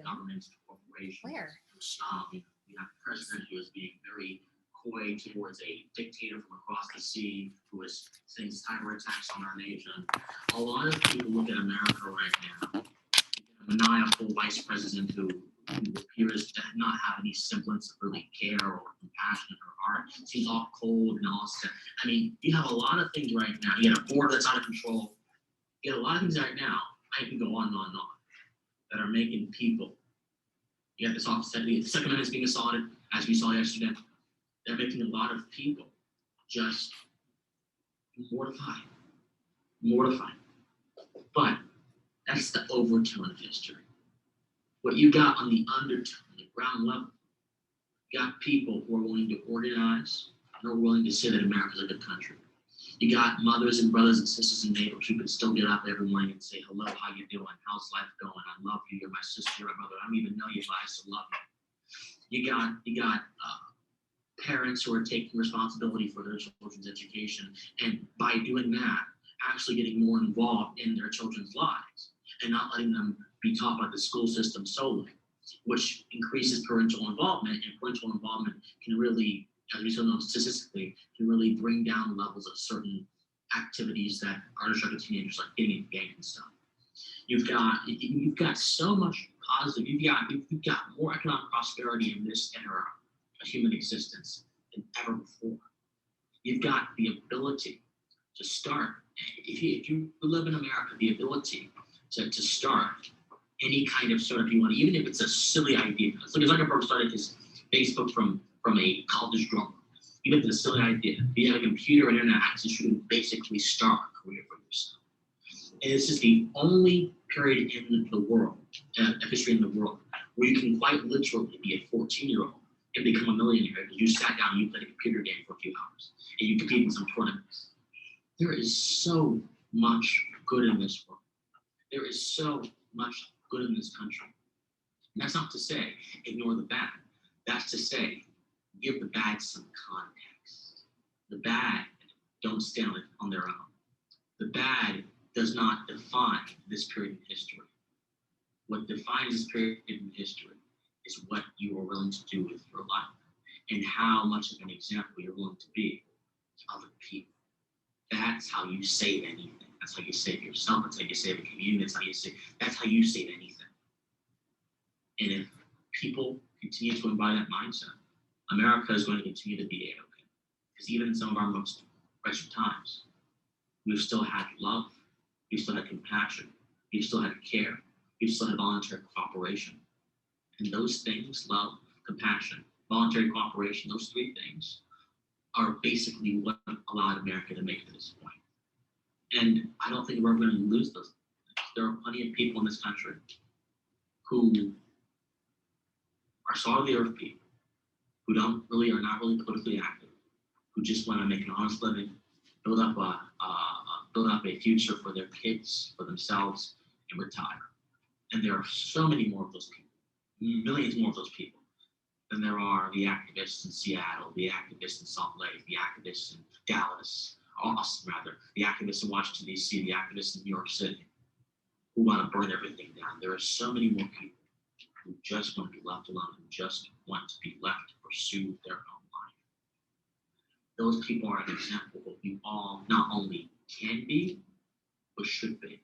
governments, to corporations. Where? You have a president who is being very coy towards a dictator from across the sea who is saying cyber attacks on our nation. A lot of people look at America right now, a maniacal vice president who appears to not have any semblance of really care or compassion or heart. Seems all cold and all set. I mean, you have a lot of things right now. You got a border that's out of control. You got a lot of things right now. I can go on and on and on that are making people. You got this offset. The Second Amendment is being assaulted, as we saw yesterday. They're making a lot of people just mortified. Mortified. But that's the overtone of history. What you got on the undertone, the ground level, you got people who are willing to organize and are willing to say that America's a good country. You got mothers and brothers and sisters and neighbors who can still get up every morning and say, hello, how you doing? How's life going? I love you. You're my sister, you're my brother. I don't even know you, but I still love you. You got parents who are taking responsibility for their children's education. And by doing that, actually getting more involved in their children's lives and not letting them be taught by the school system solely, which increases parental involvement, and parental involvement can really, as we still know statistically, can really bring down levels of certain activities that are destructive to teenagers, like getting into gangs and stuff. You've got so much positive. You've got more economic prosperity in this era of human existence than ever before. You've got the ability to start. If you live in America, the ability to start any kind of sort of, you want to, even if it's a silly idea. So Zuckerberg started his Facebook from a college drummer. Even if it's a silly idea, if you have a computer and internet access, you can basically start a career for yourself. And this is the only period in the world, history in the world, where you can quite literally be a 14-year-old and become a millionaire because you sat down and you played a computer game for a few hours and you compete in some tournaments. There is so much good in this world. There is so much good in this country. And that's not to say ignore the bad. That's to say give the bad some context. The bad don't stand on their own. The bad does not define this period in history. What defines this period in history is what you are willing to do with your life and how much of an example you're willing to be to other people. That's how you save anything. That's how you save yourself. That's how you save a community. That's how you save anything. And if people continue to embody that mindset, America is going to continue to be A-okay. Because even in some of our most wretched times, we've still had love, we've still had compassion, we've still had care, we've still had voluntary cooperation. And those things, love, compassion, voluntary cooperation, those three things are basically what allowed America to make it to this point. And I don't think we're ever going to lose those. There are plenty of people in this country who are salt of the earth people, who are not really politically active, who just want to make an honest living, build up a future for their kids, for themselves, and retire. And there are so many more of those people, millions more of those people, than there are the activists in Seattle, the activists in Salt Lake, the activists in Dallas, Austin rather, the activists in Washington, D.C., the activists in New York City, who want to burn everything down. There are so many more people who just want to be left alone and just want to be left to pursue their own life. Those people are an example of what we all not only can be, but should be.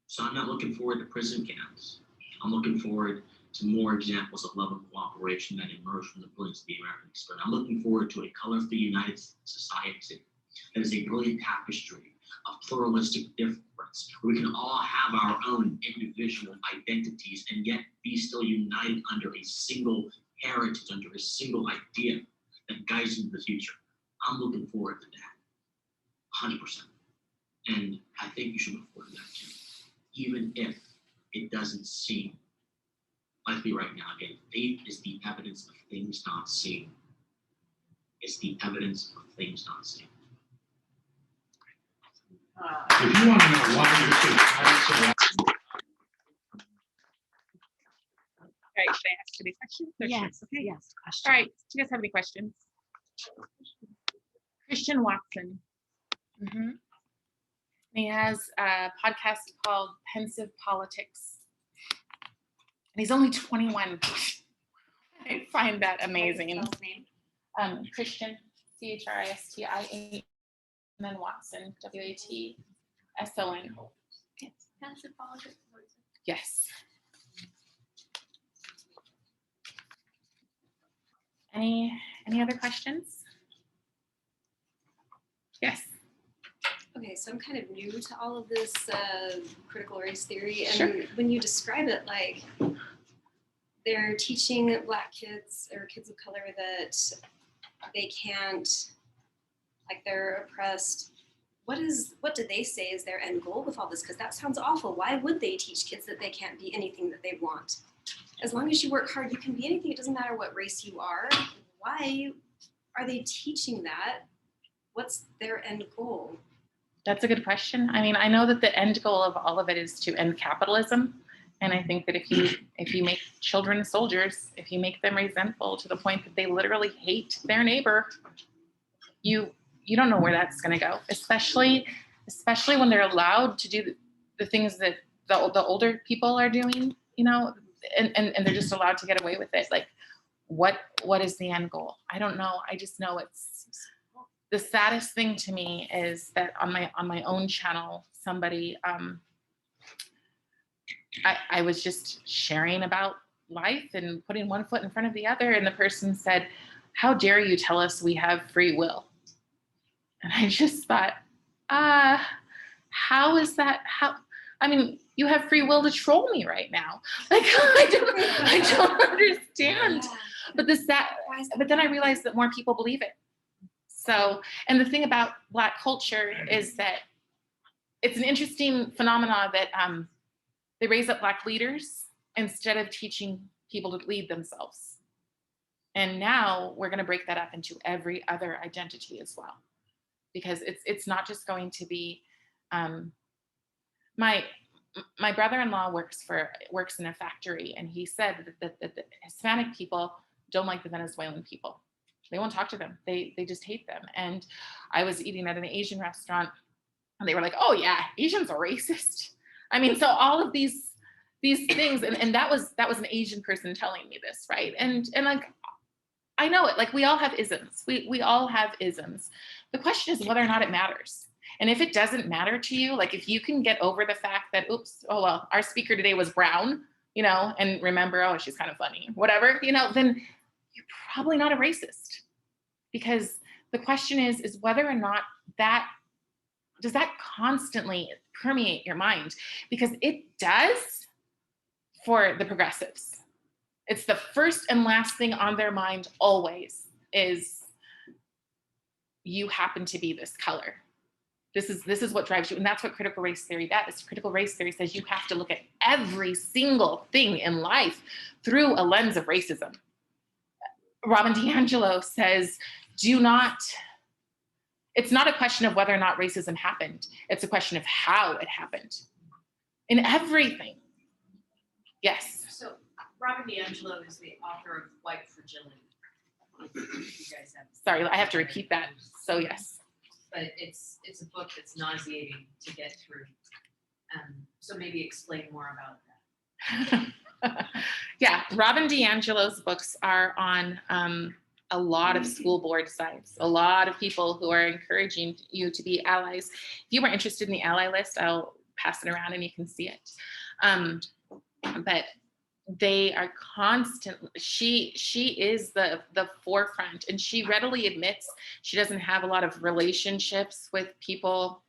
So I'm not looking forward to prison camps. I'm looking forward to more examples of love and cooperation that emerge from the brilliance of the American experience. I'm looking forward to a colorfully united society that is a brilliant tapestry of pluralistic difference, where we can all have our own individual identities and yet be still united under a single heritage, under a single idea that guides into the future. I'm looking forward to that, 100%. And I think you should look forward to that too, even if it doesn't seem likely right now. Again, faith is the evidence of things not seen. It's the evidence of things not seen. If you want to know why your kid hired so All right, should I ask any questions? Or should- Yes, Okay. yes, question. All right, do you guys have any questions? Christian Watson. He has a podcast called Pensive Politics. And he's only 21. I find that amazing. Christian, Christian, and then Watson, Watson. Pensive politics. Yes. Any other questions? Yes. Okay, so I'm kind of new to all of this critical race theory, and Sure. when you describe it like they're teaching Black kids or kids of color that they can't, like they're oppressed, what do they say is their end goal with all this? Because that sounds awful. Why would they teach kids that they can't be anything that they want? As long as you work hard, you can be anything. It doesn't matter what race you are. Why are they teaching that? What's their end goal? That's a good question. I mean, I know that the end goal of all of it is to end capitalism. And I think that if you make children soldiers, if you make them resentful to the point that they literally hate their neighbor, you don't know where that's going to go, especially when they're allowed to do the things that the older people are doing, you know, and they're just allowed to get away with it. Like, what is the end goal? I don't know. I just know it's the saddest thing to me is that on my own channel, somebody, I was just sharing about life and putting one foot in front of the other, and the person said, "How dare you tell us we have free will?" And I just thought, how is that? I mean, you have free will to troll me right now. Like, I don't understand. But then I realized that more people believe it. So, and the thing about Black culture is that it's an interesting phenomenon that they raise up Black leaders instead of teaching people to lead themselves. And now we're going to break that up into every other identity as well, because it's not just going to be my brother-in-law works in a factory, and he said that the Hispanic people don't like the Venezuelan people. They won't talk to them. They just hate them. And I was eating at an Asian restaurant, and they were like, "Oh yeah, Asians are racist." I mean, so all of these things, and that was an Asian person telling me this, right? And like, I know it. Like, we all have isms. We all have isms. The question is whether or not it matters. And if it doesn't matter to you, like if you can get over the fact that, oops, oh well, our speaker today was brown, you know, and remember, oh, she's kind of funny, whatever, you know, then you're probably not a racist. Because the question is whether or not does that constantly permeate your mind? Because it does for the progressives. It's the first and last thing on their mind always is, you happen to be this color. This is what drives you. And that's what critical race theory does. Critical race theory says you have to look at every single thing in life through a lens of racism. Robin DiAngelo says, it's not a question of whether or not racism happened. It's a question of how it happened in everything. Yes. So Robin DiAngelo is the author of White Fragility. You guys have. Sorry, I have to repeat that. So yes. But it's a book that's nauseating to get through. So maybe explain more about that. Yeah, Robin DiAngelo's books are on a lot of school board sites, a lot of people who are encouraging you to be allies. If you were interested in the ally list, I'll pass it around and you can see it. But they are constantly, she is the forefront, and she readily admits she doesn't have a lot of relationships with people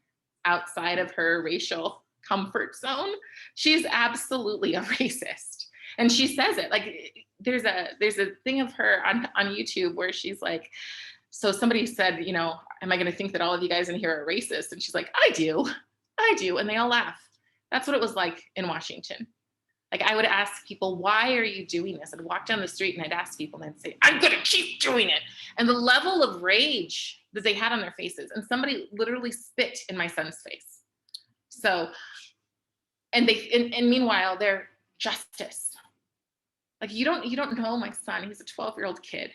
outside of her racial comfort zone. She's absolutely a racist. And she says it. Like there's a thing of her on YouTube where she's like, so somebody said, you know, am I going to think that all of you guys in here are racist? And she's like, I do. And they all laugh. That's what it was like in Washington. Like I would ask people, why are you doing this? I'd walk down the street and I'd ask people and I'd say, I'm going to keep doing it. And the level of rage that they had on their faces, and somebody literally spit in my son's face. So, and meanwhile, they're justice. Like you don't know my son. He's a 12-year-old kid,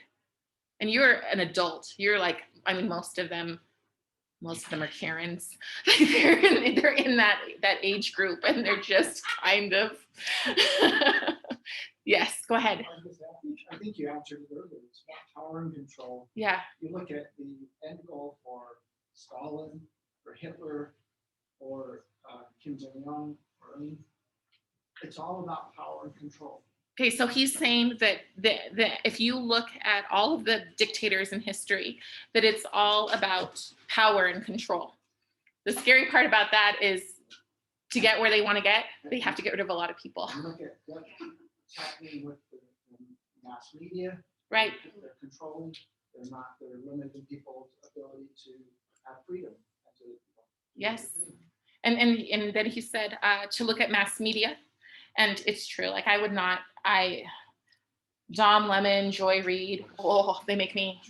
and you're an adult. You're like, I mean, most of them are Karens. they're in that age group, and they're just kind of. Yes, go ahead. I think you answered it earlier. It's about power and control. Yeah. You look at the end goal for Stalin, for Hitler, or Kim Jong-un, or I mean, it's all about power and control. Okay, so he's saying that if you look at all of the dictators in history, that it's all about power and control. The scary part about that is to get where they want to get, they have to get rid of a lot of people. You look at what's happening with the mass media. Right. They're controlling, they're limiting people's ability to have freedom. Yes. And then he said to look at mass media. And it's true. Like Dom Lemon, Joy Reid, oh, they make me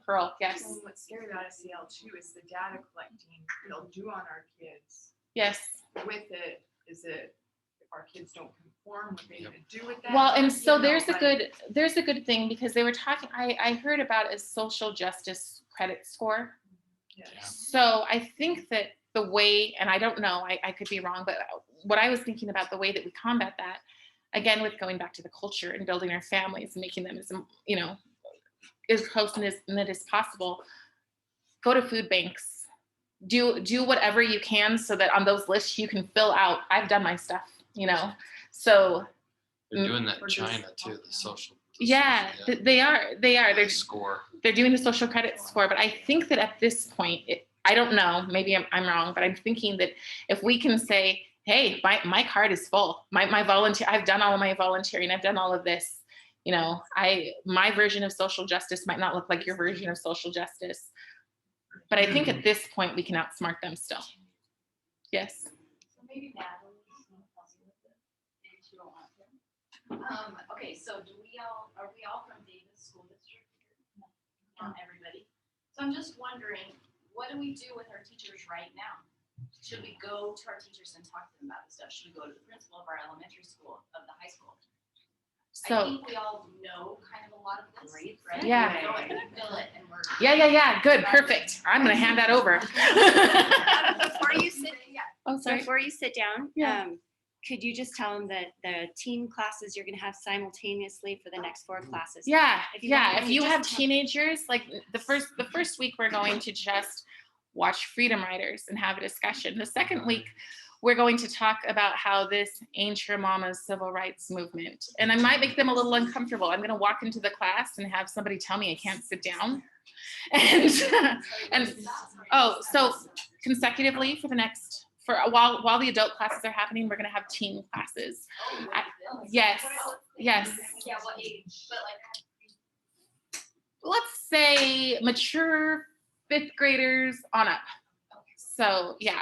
curl. Yes. And what's scary about SEL too is the data collecting they'll do on our kids. Yes. With it, is it if our kids don't conform, what they gonna do with that? Well, and so there's a good thing, because they were talking. I heard about a social justice credit score. Yes. So I think that the way, and I don't know, I could be wrong, but what I was thinking about the way that we combat that, again, with going back to the culture and building our families and making them as, you know, as close and as knit as possible, go to food banks, do whatever you can so that on those lists you can fill out, I've done my stuff, you know, so. They're doing that in China too, the social. Yeah, they are. They're score. They're doing the social credit score, but I think that at this point, I don't know, maybe I'm wrong, but I'm thinking that if we can say, hey, my card is full, my volunteer, I've done all of my volunteering, I've done all of this, you know, my version of social justice might not look like your version of social justice, but I think at this point we can outsmart them still. Yes. So maybe Natalie, you don't want to. Okay, so are we all from Davis School District? No, not everybody. So I'm just wondering, what do we do with our teachers right now? Should we go to our teachers and talk to them about this stuff? Should we go to the principal of our elementary school, of the high school? So, I think we all know kind of a lot of this, right? Yeah. Go ahead and fill it, and we're. Yeah. Good, perfect. I'm gonna hand that over. Before you sit, Oh, sorry. before you sit down, Yeah. could you just tell them that the teen classes you're going to have simultaneously for the next 4 classes? Yeah, If you yeah. want- If you just have tell- teenagers, like the first week, we're going to just watch Freedom Riders and have a discussion. The second week, we're going to talk about how this ain't your mama's civil rights movement. And I might make them a little uncomfortable. I'm going to walk into the class and have somebody tell me I can't sit down. And so consecutively for while the adult classes are happening, we're going to have teen classes. Yes. Yeah, what age? But Let's say mature 5th graders on up. So yeah.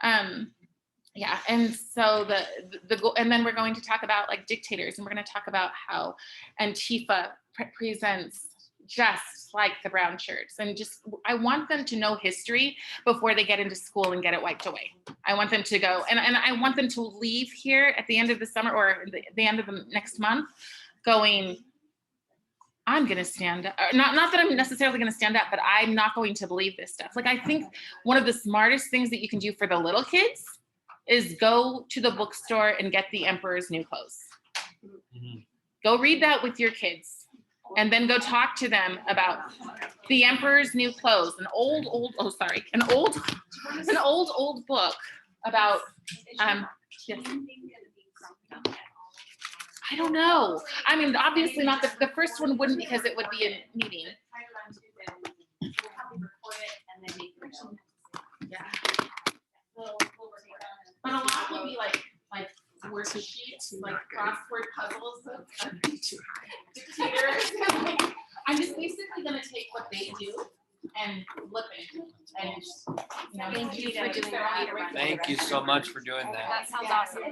And so the goal, and then we're going to talk about like dictators, and we're going to talk about how Antifa presents just like the brown shirts, and I want them to know history before they get into school and get it wiped away. I want them to go, and I want them to leave here at the end of the summer or the end of the next month going, I'm going to stand up. Not that I'm necessarily going to stand up, but I'm not going to believe this stuff. Like, I think one of the smartest things that you can do for the little kids is go to the bookstore and get The Emperor's New Clothes. Go read that with your kids, and then go talk to them about The Emperor's New Clothes, an old book about, yes. I don't know. I mean, obviously not, the first one wouldn't, because it would be a meeting. Yeah. But a lot would be like worksheets, like crossword puzzles of dictators. I'm just basically gonna take what they do and flip it. And, you know, Thank you for doing that. that. Thank you so much for doing that. That sounds awesome.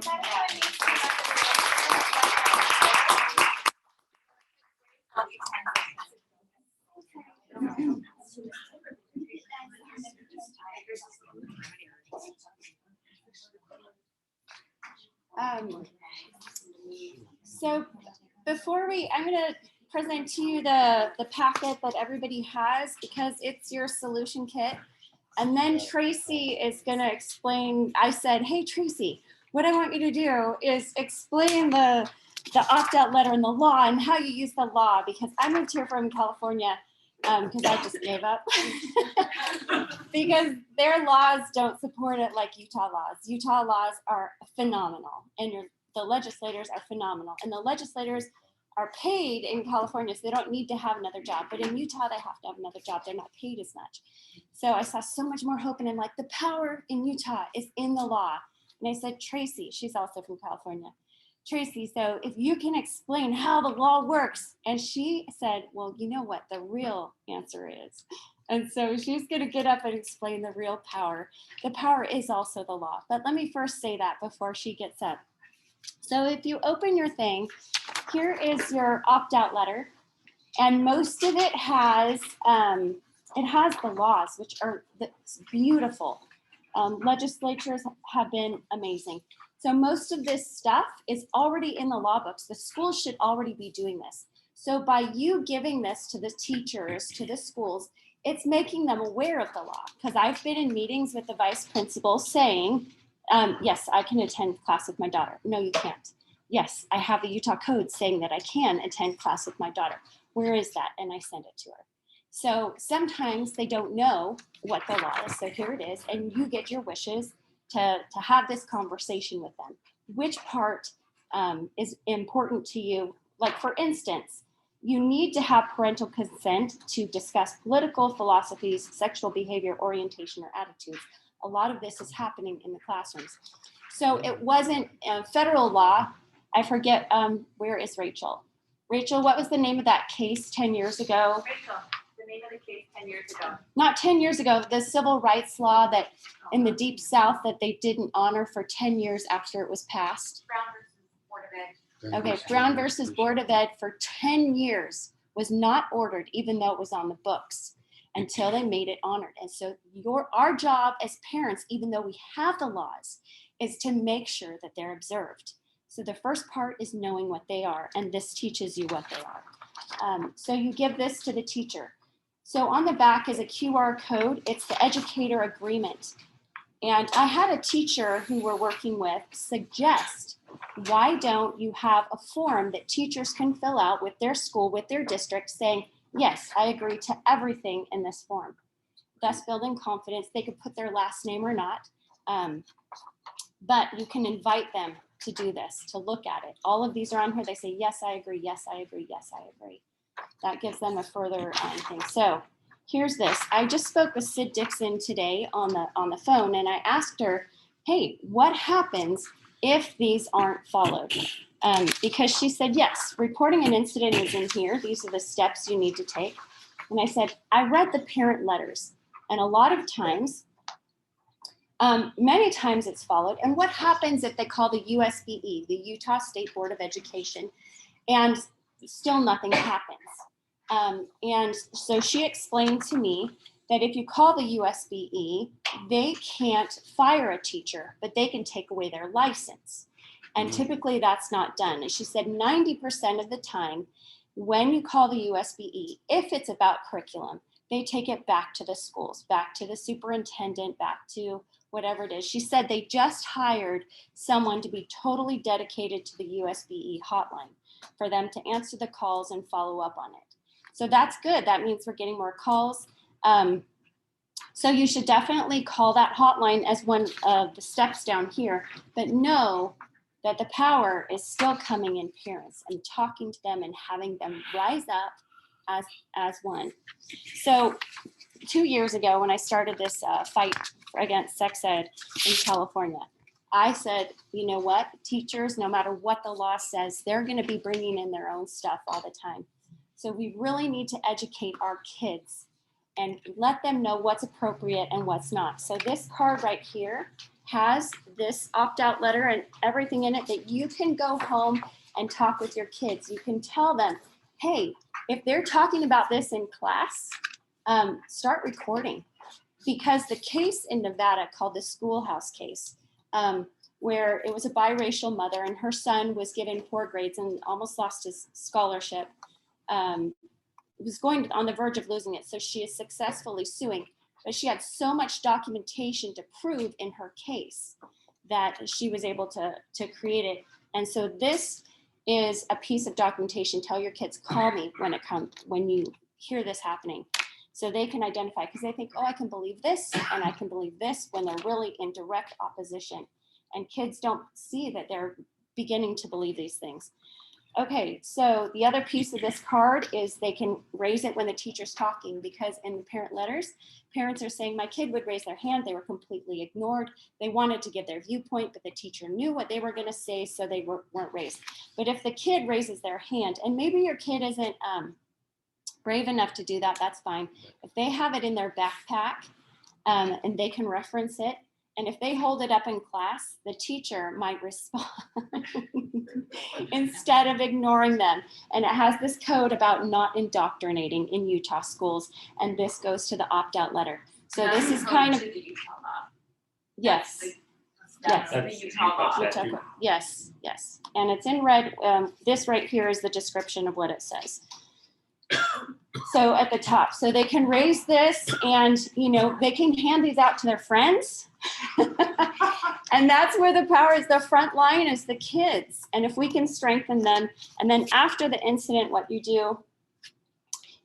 So before I'm going to present to you the packet that everybody has, because it's your solution kit. And then Tracy is going to explain. I said, hey, Tracy, what I want you to do is explain the opt-out letter and the law and how you use the law, because I moved here from California because I just gave up because their laws don't support it like Utah laws. Utah laws are phenomenal, and the legislators are phenomenal, and the legislators are paid in California, so they don't need to have another job. But in Utah, they have to have another job. They're not paid as much. So I saw so much more hope, and I'm like, the power in Utah is in the law. And I said, Tracy, she's also from California. Tracy, so if you can explain how the law works. And she said, well, you know what the real answer is. And so she's going to get up and explain the real power. The power is also the law. But let me first say that before she gets up. So if you open your thing, here is your opt-out letter. And most of it has the laws, which are beautiful. Legislatures have been amazing. So most of this stuff is already in the law books. The schools should already be doing this. So by you giving this to the teachers, to the schools, it's making them aware of the law. Because I've been in meetings with the vice principal saying, yes, I can attend class with my daughter. No, you can't. Yes, I have the Utah code saying that I can attend class with my daughter. Where is that? And I send it to her. So sometimes they don't know what the law is. So here it is. And you get your wishes to have this conversation with them. Which part is important to you? Like, for instance, you need to have parental consent to discuss political philosophies, sexual behavior, orientation, or attitudes. A lot of this is happening in the classrooms. So it wasn't federal law. I forget, where is Rachel? Rachel, what was the name of that case 10 years ago? Rachel, the name of the case 10 years ago. Not 10 years ago, the civil rights law that in the Deep South that they didn't honor for 10 years after it was passed. Brown versus Board of Ed. Okay, Brown versus Board of Ed for 10 years was not ordered, even though it was on the books, until they made it honored. And so our job as parents, even though we have the laws, is to make sure that they're observed. So the first part is knowing what they are, and this teaches you what they are. So you give this to the teacher. So on the back is a QR code. It's the educator agreement. And I had a teacher who we're working with suggest, why don't you have a form that teachers can fill out with their school, with their district, saying, yes, I agree to everything in this form. Thus building confidence. They could put their last name or not, but you can invite them to do this, to look at it. All of these are on here. They say, yes, I agree. Yes, I agree. Yes, I agree. That gives them a further thing. So here's this. I just spoke with Sid Dixon today on the phone, and I asked her, hey, what happens if these aren't followed? Because she said, yes, reporting an incident is in here. These are the steps you need to take. And I said, I read the parent letters, and a lot of times, many times it's followed. And what happens if they call the USBE, the Utah State Board of Education, and still nothing happens? And so she explained to me that if you call the USBE, they can't fire a teacher, but they can take away their license. And typically that's not done. And she said 90% of the time when you call the USBE, if it's about curriculum, they take it back to the schools, back to the superintendent, back to whatever it is. She said they just hired someone to be totally dedicated to the USBE hotline for them to answer the calls and follow up on it. So that's good. That means we're getting more calls. So you should definitely call that hotline as one of the steps down here, but know that the power is still coming in parents and talking to them and having them rise up as one. So 2 years ago, when I started this fight against sex ed in California, I said, you know what, teachers, no matter what the law says, they're going to be bringing in their own stuff all the time. So we really need to educate our kids and let them know what's appropriate and what's not. So this card right here has this opt-out letter and everything in it that you can go home and talk with your kids. You can tell them, hey, if they're talking about this in class, start recording. Because the case in Nevada called the schoolhouse case, where it was a biracial mother and her son was given poor grades and almost lost his scholarship, was going on the verge of losing it. So she is successfully suing, but she had so much documentation to prove in her case that she was able to create it. And so this is a piece of documentation. Tell your kids, call me when you hear this happening. So they can identify, because they think, oh, I can believe this and I can believe this, when they're really in direct opposition. And kids don't see that they're beginning to believe these things. Okay, so the other piece of this card is they can raise it when the teacher's talking, because in the parent letters, parents are saying, my kid would raise their hand, they were completely ignored. They wanted to give their viewpoint, but the teacher knew what they were gonna say, so they weren't raised. But if the kid raises their hand, and maybe your kid isn't brave enough to do that, that's fine. If they have it in their backpack and they can reference it, and if they hold it up in class, the teacher might respond instead of ignoring them. And it has this code about not indoctrinating in Utah schools. And this goes to the opt-out letter. So this is kind of, yes. That's Yes. the Utah law. Utah code. Yes, yes. And it's in red. This right here is the description of what it says. So at the top, so they can raise this and, you know, they can hand these out to their friends. And that's where the power is. The front line is the kids. And if we can strengthen them, and then after the incident, what you do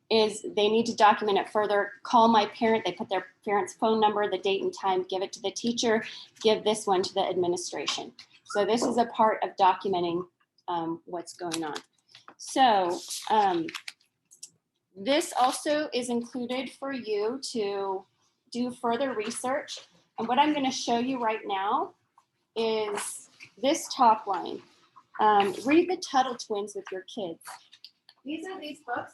is they need to document it further. Call my parent. They put their parent's phone number, the date and time, give it to the teacher, give this one to the administration. So this is a part of documenting what's going on. So this also is included for you to do further research. And what I'm going to show you right now is this top line. Read the Tuttle Twins with your kids. These are these books.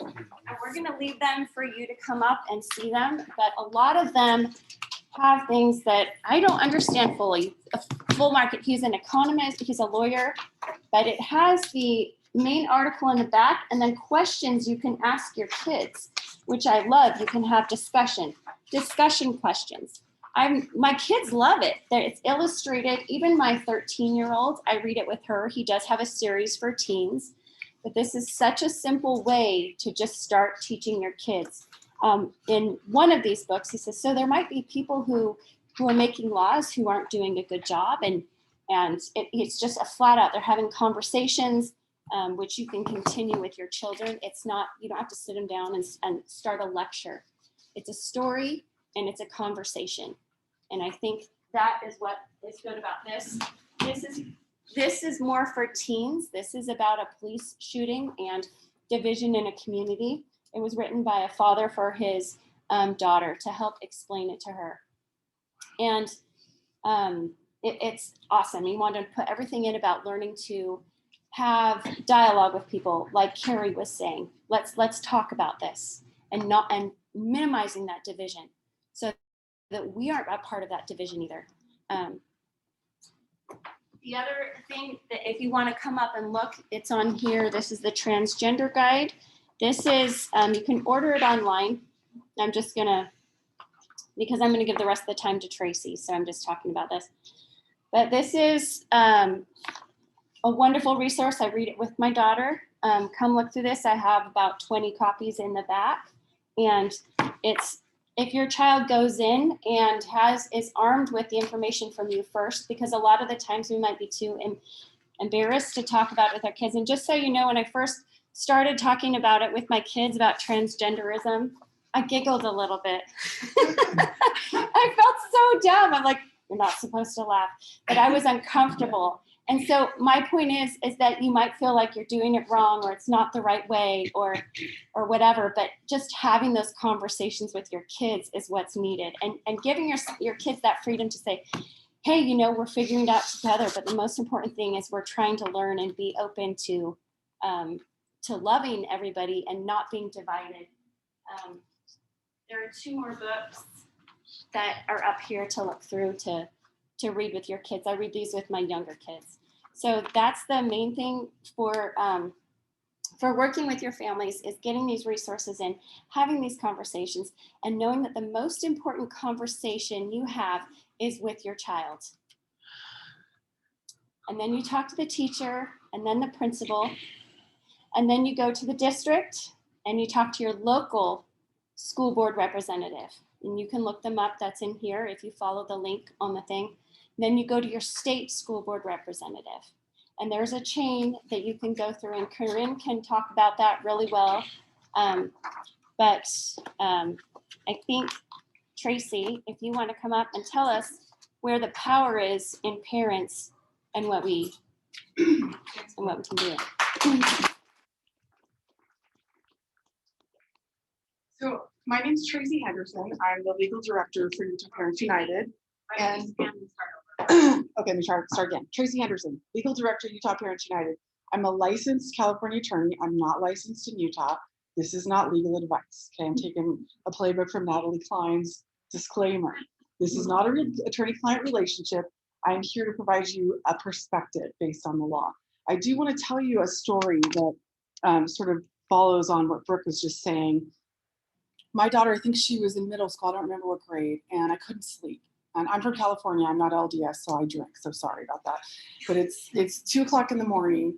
And we're going to leave them for you to come up and see them. But a lot of them have things that I don't understand fully. A full market, he's an economist, he's a lawyer, but it has the main article in the back and then questions you can ask your kids, which I love. You can have discussion questions. My kids love it. It's illustrated. Even my 13-year-old, I read it with her. He does have a series for teens, but this is such a simple way to just start teaching your kids. In one of these books, he says, so there might be people who are making laws who aren't doing a good job, and it's just a flat out, they're having conversations, which you can continue with your children. It's not, you don't have to sit them down and start a lecture. It's a story and it's a conversation. And I think that is what is good about this. This is more for teens. This is about a police shooting and division in a community. It was written by a father for his daughter to help explain it to her. And it's awesome. He wanted to put everything in about learning to have dialogue with people, like Cari was saying. Let's talk about this, and minimizing that division, so that we aren't a part of that division either. The other thing that if you want to come up and look, it's on here. This is the transgender guide. This is, you can order it online. I'm just gonna, because I'm gonna give the rest of the time to Tracy, so I'm just talking about this. But this is a wonderful resource. I read it with my daughter. Come look through this. I have about 20 copies in the back, and it's if your child goes in and is armed with the information from you first, because a lot of the times we might be too embarrassed to talk about it with our kids. And just so you know, when I first started talking about it with my kids about transgenderism, I giggled a little bit. I felt so dumb. I'm like, you're not supposed to laugh, but I was uncomfortable. And so my point is that you might feel like you're doing it wrong, or it's not the right way, or whatever, but just having those conversations with your kids is what's needed, and giving your kids that freedom to say, hey, you know, we're figuring it out together, but the most important thing is we're trying to learn and be open to loving everybody and not being divided. There are 2 more books that are up here to look through to read with your kids. I read these with my younger kids. So that's the main thing for working with your families, is getting these resources in, having these conversations, and knowing that the most important conversation you have is with your child. And then you talk to the teacher, and then the principal, and then you go to the district and you talk to your local school board representative. And you can look them up, that's in here if you follow the link on the thing. Then you go to your state school board representative. And there's a chain that you can go through, and Corinne can talk about that really well. But I think, Tracy, if you want to come up and tell us where the power is in parents and what we can do. So my name is Tracy Henderson. I'm the legal director for Utah Parents United. And okay, let me start again. Tracy Henderson, legal director, Utah Parents United. I'm a licensed California attorney. I'm not licensed in Utah. This is not legal advice. Okay, I'm taking a playbook from Natalie Klein's disclaimer. This is not a real attorney-client relationship. I'm here to provide you a perspective based on the law. I do want to tell you a story that sort of follows on what Brooke was just saying. My daughter, I think she was in middle school, I don't remember what grade, and I couldn't sleep. And I'm from California, I'm not LDS, so I drink, so sorry about that. But it's 2 o'clock in the morning,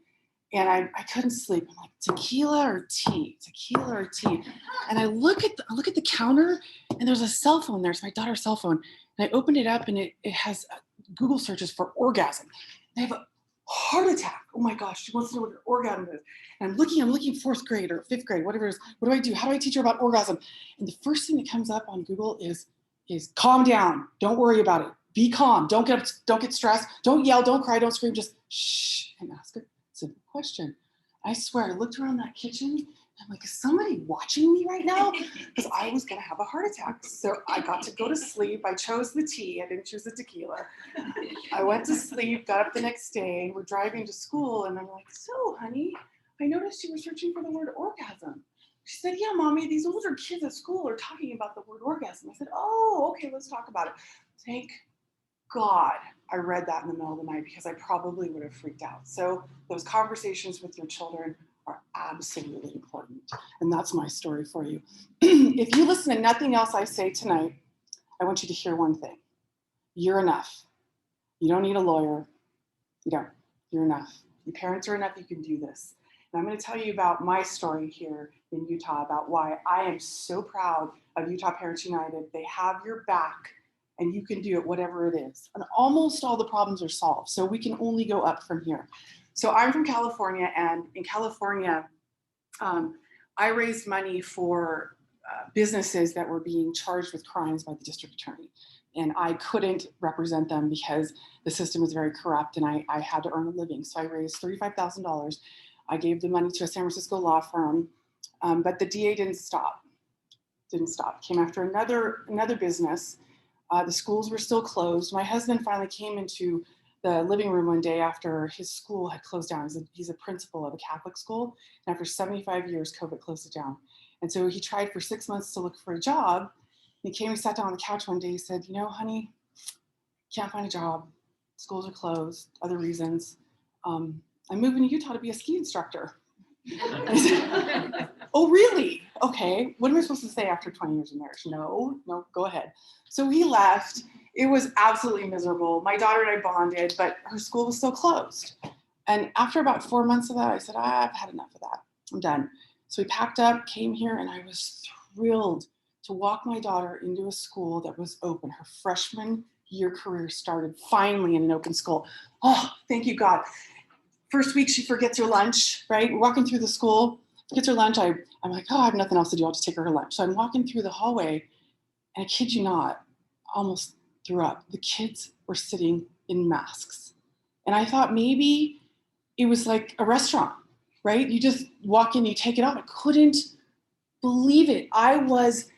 and I couldn't sleep. I'm like, tequila or tea? Tequila or tea? And I look at the counter, and there's a cell phone there. It's my daughter's cell phone. And I opened it up, and it has Google searches for orgasm. And I have a heart attack. Oh my gosh, she wants to know what an orgasm is. And I'm looking 4th grade or 5th grade, whatever it is. What do I do? How do I teach her about orgasm? And the first thing that comes up on Google is calm down. Don't worry about it. Be calm. Don't get stressed. Don't yell. Don't cry. Don't scream. Just shh and ask a simple question. I swear, I looked around that kitchen. I'm like, is somebody watching me right now? Because I was going to have a heart attack. So I got to go to sleep. I chose the tea. I didn't choose the tequila. I went to sleep, got up the next day. We're driving to school. And I'm like, so, honey, I noticed you were searching for the word orgasm. She said, yeah, mommy, these older kids at school are talking about the word orgasm. I said, oh, okay, let's talk about it. Thank God I read that in the middle of the night, because I probably would have freaked out. So those conversations with your children are absolutely important. And that's my story for you. If you listen to nothing else I say tonight, I want you to hear one thing. You're enough. You don't need a lawyer. You don't. You're enough. Your parents are enough. You can do this. And I'm going to tell you about my story here in Utah, about why I am so proud of Utah Parents United. They have your back, and you can do it, whatever it is. And almost all the problems are solved. So we can only go up from here. So I'm from California, and in California, I raised money for businesses that were being charged with crimes by the district attorney. And I couldn't represent them because the system was very corrupt, and I had to earn a living. So I raised $35,000. I gave the money to a San Francisco law firm, but the DA didn't stop. Came after another business. The schools were still closed. My husband finally came into the living room one day after his school had closed down. He's a principal of a Catholic school. And after 75 years, COVID closed it down. And so he tried for 6 months to look for a job. He came, he sat down on the couch one day. He said, you know, honey, can't find a job. Schools are closed, other reasons. I'm moving to Utah to be a ski instructor. I said, oh, really? Okay. What am I supposed to say after 20 years of marriage? No, go ahead. So he left. It was absolutely miserable. My daughter and I bonded, but her school was still closed. And after about 4 months of that, I said, I've had enough of that. I'm done. So we packed up, came here, and I was thrilled to walk my daughter into a school that was open. Her freshman year career started finally in an open school. Oh, thank you, God. First week, she forgets her lunch, right? We're walking through the school, gets her lunch. I'm like, oh, I have nothing else to do. I'll just take her lunch. So I'm walking through the hallway, and I kid you not, almost threw up. The kids were sitting in masks. And I thought maybe it was like a restaurant, right? You just walk in, you take it off. I couldn't believe it. I was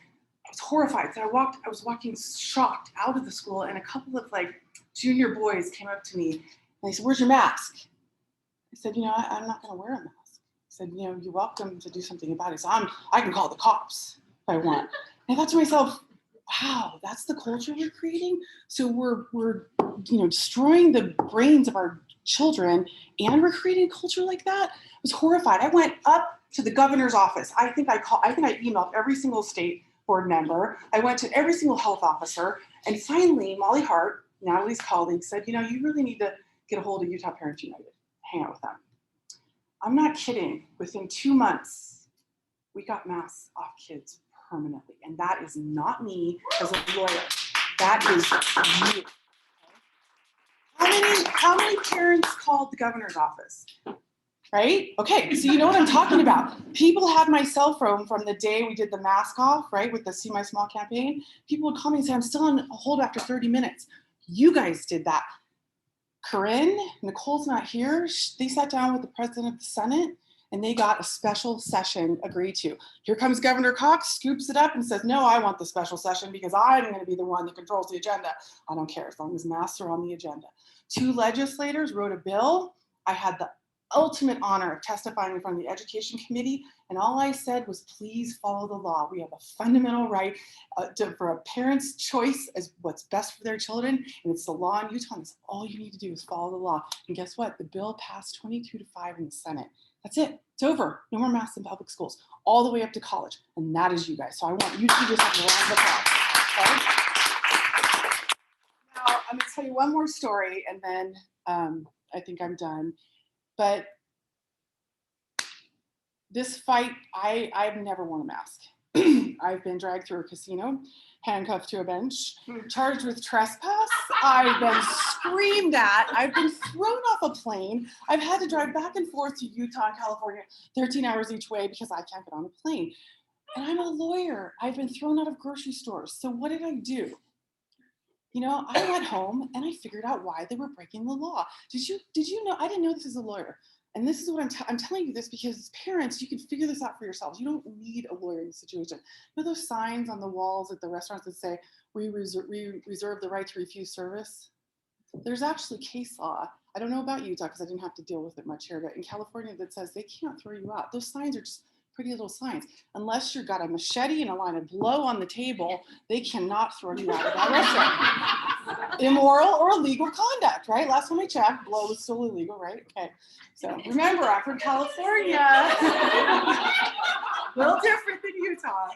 horrified. So I was walking shocked out of the school, and a couple of like junior boys came up to me and they said, "Where's your mask?" I said, I'm not going to wear a mask. I said, you're welcome to do something about it. So I can call the cops if I want. And I thought to myself, wow, that's the culture we're creating. So we're destroying the brains of our children, and we're creating a culture like that. I was horrified. I went up to the governor's office. I think I emailed every single state board member. I went to every single health officer. And finally, Molly Hart, Natalie's colleague, said, you really need to get a hold of Utah Parents United, hang out with them. I'm not kidding. Within 2 months, we got masks off kids permanently. And that is not me as a lawyer. That is you. How many parents called the governor's office? Right? Okay, so you know what I'm talking about. People had my cell phone from the day we did the mask off, right, with the See My Small campaign. People would call me and say, I'm still on hold after 30 minutes. You guys did that. Corinne, Nicole's not here. They sat down with the president of the Senate and they got a special session agreed to. Here comes Governor Cox, scoops it up and says, no, I want the special session because I'm going to be the one that controls the agenda. I don't care as long as masks are on the agenda. 2 legislators wrote a bill. I had the ultimate honor of testifying in front of the Education Committee, and all I said was, please follow the law. We have a fundamental right for a parent's choice as what's best for their children, and it's the law in Utah, and that's all you need to do is follow the law. And guess what? The bill passed 22-5 in the Senate. That's it. It's over. No more masks in public schools, all the way up to college, and that is you guys. So I want you to just have a round of applause. Okay? Now, I'm going to tell you one more story, and then I think I'm done. But this fight, I've never worn a mask. I've been dragged through a casino, handcuffed to a bench, charged with trespass. I've been screamed at. I've been thrown off a plane. I've had to drive back and forth to Utah and California 13 hours each way because I can't get on a plane. And I'm a lawyer. I've been thrown out of grocery stores. So what did I do? I went home and I figured out why they were breaking the law. Did you know? I didn't know this as a lawyer. And this is what I'm telling you this because as parents, you can figure this out for yourselves. You don't need a lawyer in this situation. You know those signs on the walls at the restaurants that say, we reserve the right to refuse service? There's actually case law. I don't know about Utah because I didn't have to deal with it much here, but in California that says they can't throw you out. Those signs are just pretty little signs. Unless you've got a machete and a line of blow on the table, they cannot throw you out of that restaurant. Immoral or illegal conduct, right? Last time I checked, blow was still illegal, right? Okay. So remember, I'm from California. A little different than Utah.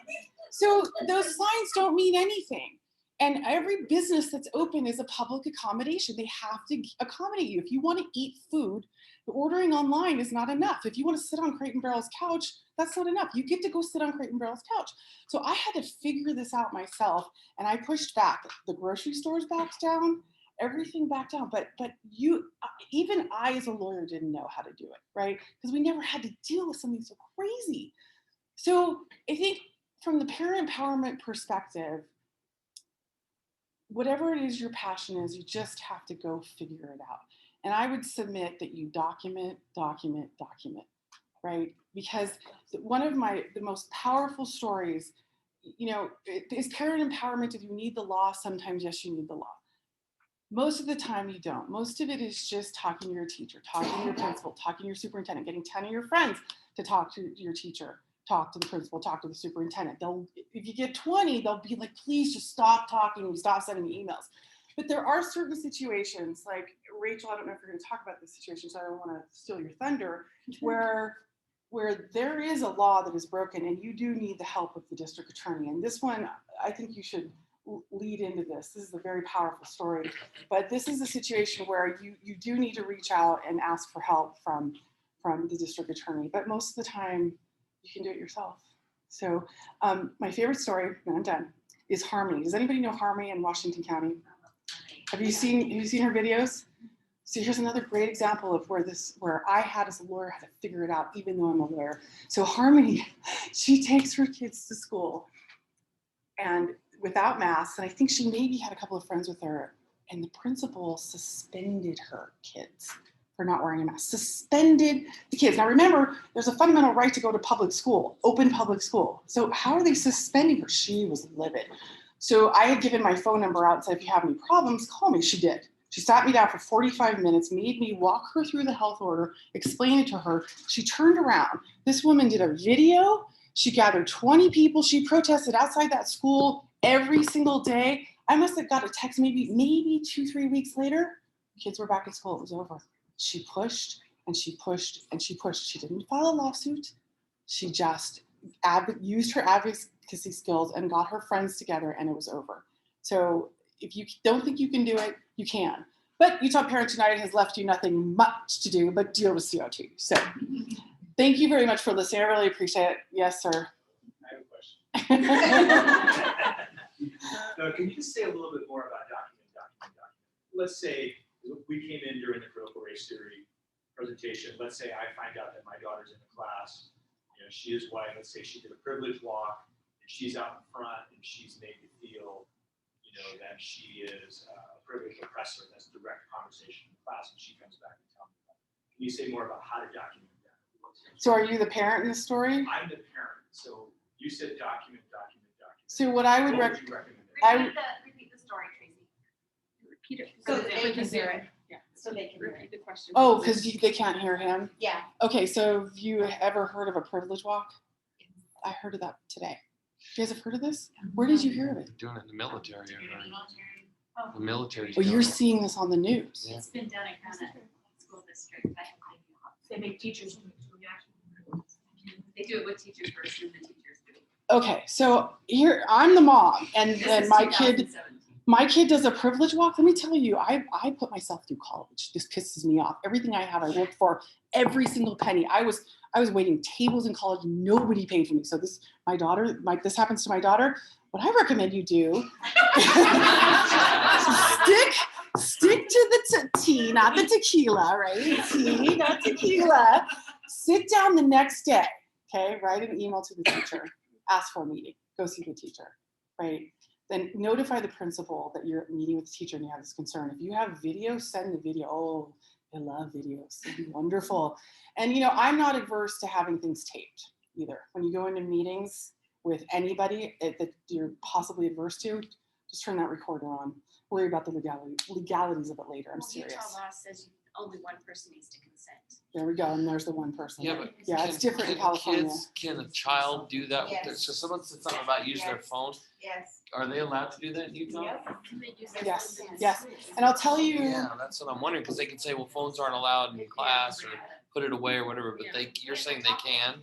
So those signs don't mean anything. And every business that's open is a public accommodation. They have to accommodate you. If you want to eat food, ordering online is not enough. If you want to sit on Crate and Barrel's couch, that's not enough. You get to go sit on Crate and Barrel's couch. So I had to figure this out myself, and I pushed back. The grocery stores backed down, everything backed down. But even I as a lawyer didn't know how to do it, right? Because we never had to deal with something so crazy. So I think from the parent empowerment perspective, whatever it is your passion is, you just have to go figure it out. And I would submit that you document, right? Because one of the most powerful stories, is parent empowerment. Do you need the law? Sometimes, yes, you need the law. Most of the time you don't. Most of it is just talking to your teacher, talking to your principal, talking to your superintendent, getting 10 of your friends to talk to your teacher, talk to the principal, talk to the superintendent. If you get 20, they'll be like, please just stop talking and stop sending me emails. But there are certain situations, like Rachel, I don't know if you're going to talk about this situation, so I don't want to steal your thunder, where there is a law that is broken and you do need the help of the district attorney. And this one, I think you should lead into this. This is a very powerful story, but this is a situation where you do need to reach out and ask for help from the district attorney. But most of the time, you can do it yourself. So my favorite story, and I'm done, is Harmony. Does anybody know Harmony in Washington County? Have you seen her videos? So here's another great example of where I had as a lawyer had to figure it out, even though I'm a lawyer. So Harmony, she takes her kids to school and without masks, and I think she maybe had a couple of friends with her, and the principal suspended her kids for not wearing a mask. Suspended the kids. Now remember, there's a fundamental right to go to public school, open public school. So how are they suspending her? She was livid. So I had given my phone number out and said, if you have any problems, call me. She did. She sat me down for 45 minutes, made me walk her through the health order, explain it to her. She turned around. This woman did a video. She gathered 20 people. She protested outside that school every single day. I must have got a text maybe 2-3 weeks later. Kids were back at school. It was over. She pushed and she pushed and she pushed. She didn't file a lawsuit. She just used her advocacy skills and got her friends together, and it was over. So if you don't think you can do it, you can. But Utah Parents United has left you nothing much to do but deal with CO2. So thank you very much for listening. I really appreciate it. Yes, sir. I have a question. No, can you just say a little bit more about document? Let's say we came in during the critical race theory presentation. Let's say I find out that my daughter's in the class. You know, she is white. Let's say she did a privilege walk, and she's out in front, and she's made to feel, you know, that she is a privileged oppressor. That's direct conversation in class, and she comes back and tells me that. Can you say more about how to document that? So are you the parent in the story? I'm the parent. So you said document. So what I would recommend? Repeat the story, Tracy. Repeat it. So that they can hear it. Yeah. So they can Repeat the question. Oh, because they can't hear him? Yeah. Okay, so have you ever heard of a privilege walk? I heard of that today. You guys have heard of this? Where did you hear of it? Doing it in the military. The military. Well, you're seeing this on the news. It's been done at kind of school district. They make teachers do it. They do it with teachers first, and the teachers do it. Okay, so here I'm the mom, and then my kid does a privilege walk. Let me tell you, I put myself through college. This pisses me off. Everything I have, I worked for, every single penny. I was waiting tables in college. Nobody paid for me. So this happens to my daughter. What I recommend you do, stick to the tea, not the tequila, right? Tea, not tequila. Sit down the next day, okay? Write an email to the teacher. Ask for a meeting. Go see the teacher, right? Then notify the principal that you're meeting with the teacher and you have this concern. If you have video, send the video. Oh, I love videos. It'd be wonderful. And I'm not adverse to having things taped either. When you go into meetings with anybody that you're possibly adverse to, just turn that recorder on. Worry about the legalities of it later. I'm serious. Utah law says only one person needs to consent. There we go, and there's the one person. Yeah, but it's different in California. Can a child do that? Yes. So someone said something about using their phone. Yes. Are they allowed to do that in Utah? Can they use their Yes, phones? yes. And I'll tell you. Yeah, that's what I'm wondering, because they can say, well, phones aren't allowed in class or put it away or whatever, but you're saying they can.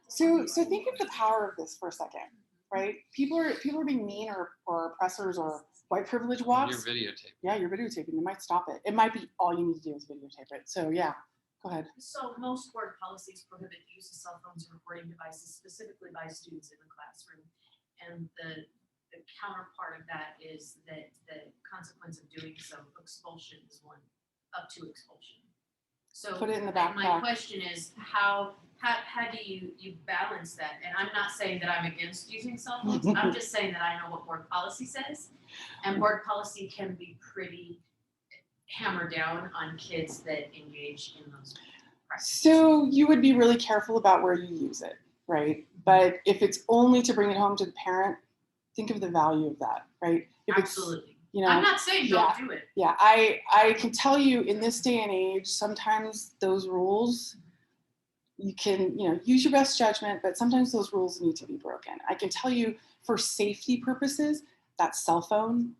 So think of the power of this for a second, right? People are being mean or oppressors or white privilege walks. You're videotaping. Yeah, you're videotaping. They might stop it. It might be all you need to do is videotape it. So yeah, go ahead. So most board policies prohibit the use of cell phones or recording devices specifically by students in the classroom. And the counterpart of that is that the consequence of doing so, expulsion is one, up to expulsion. So Put it in the my backpack. question is how do you balance that? And I'm not saying that I'm against using cell phones. I'm just saying that I know what board policy says. And board policy can be pretty hammered down on kids that engage in those practices. So you would be really careful about where you use it, right? But if it's only to bring it home to the parent, think of the value of that, right? If Absolutely. It's, I'm not saying don't do it. Yeah, I can tell you in this day and age, sometimes those rules, you can, use your best judgment, but sometimes those rules need to be broken. I can tell you for safety purposes, that cell phone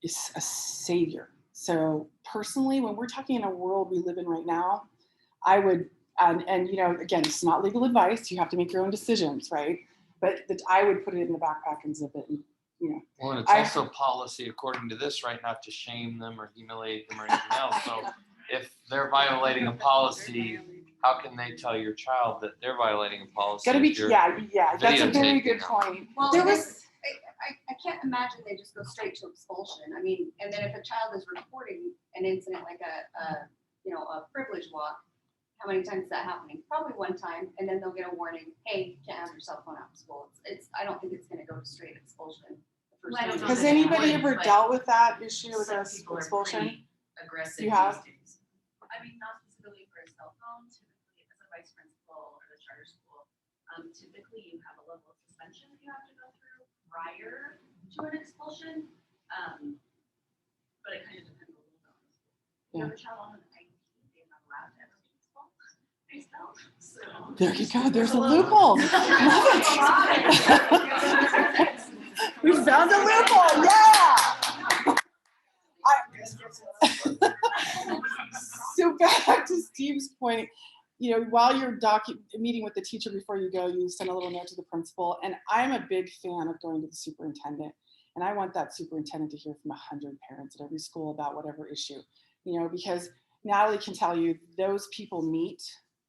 is a savior. So personally, when we're talking in a world we live in right now, I would, and again, it's not legal advice. You have to make your own decisions, right? But I would put it in the backpack and zip it. And, Well, and it's also policy, according to this, right, not to shame them or humiliate them or anything else. So if they're violating a policy, how can they tell your child that they're violating a policy? Gotta be, if you're yeah, that's a very good videotaping them? point. Well, There was, I can't imagine they just go straight to expulsion. I mean, and then if a child is reporting an incident like a privilege walk, how many times is that happening? Probably one time, and then they'll get a warning, hey, you can't have your cell phone out of school. I don't think it's gonna go to straight expulsion. the first Well, I don't time. know has that they anybody would, ever but dealt with that issue with Some us people are expulsion? pretty aggressive You have? these days. I mean, not specifically for a cell phone, typically as a vice principal or the charter school, typically you have a level of suspension that you have to go through prior to an expulsion. But it kind of depends a little bit on the school. If you have a child on an IEP, they're not allowed to ever be expelled. They spell, so. There you go, there's a loophole. We found a loophole, yeah. So back to Steve's point, you know, while you're meeting with the teacher before you go, you send a little note to the principal. And I'm a big fan of going to the superintendent. And I want that superintendent to hear from 100 parents at every school about whatever issue, you know, because Natalie can tell you those people meet,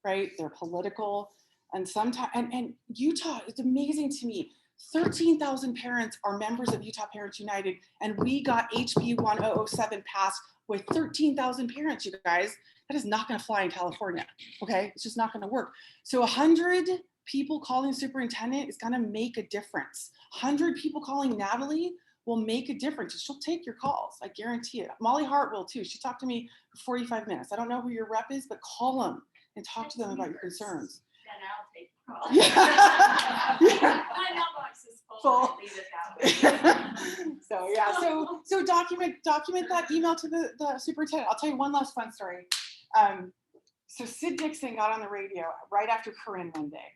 right? They're political. And sometimes, and Utah, it's amazing to me. 13,000 parents are members of Utah Parents United, and we got HB 1007 passed with 13,000 parents, you guys. That is not going to fly in California, okay? It's just not going to work. So 100 people calling superintendent is going to make a difference. 100 people calling Natalie will make a difference. She'll take your calls, I guarantee it. Molly Hart will too. She talked to me for 45 minutes. I don't know who your rep is, but call them and talk to them about your concerns. Then I'll take the call. Yeah. My mailbox is full. Leave it that way. So yeah, so document that email to the superintendent. I'll tell you one last fun story. So Sid Dixon got on the radio right after Corinne one day.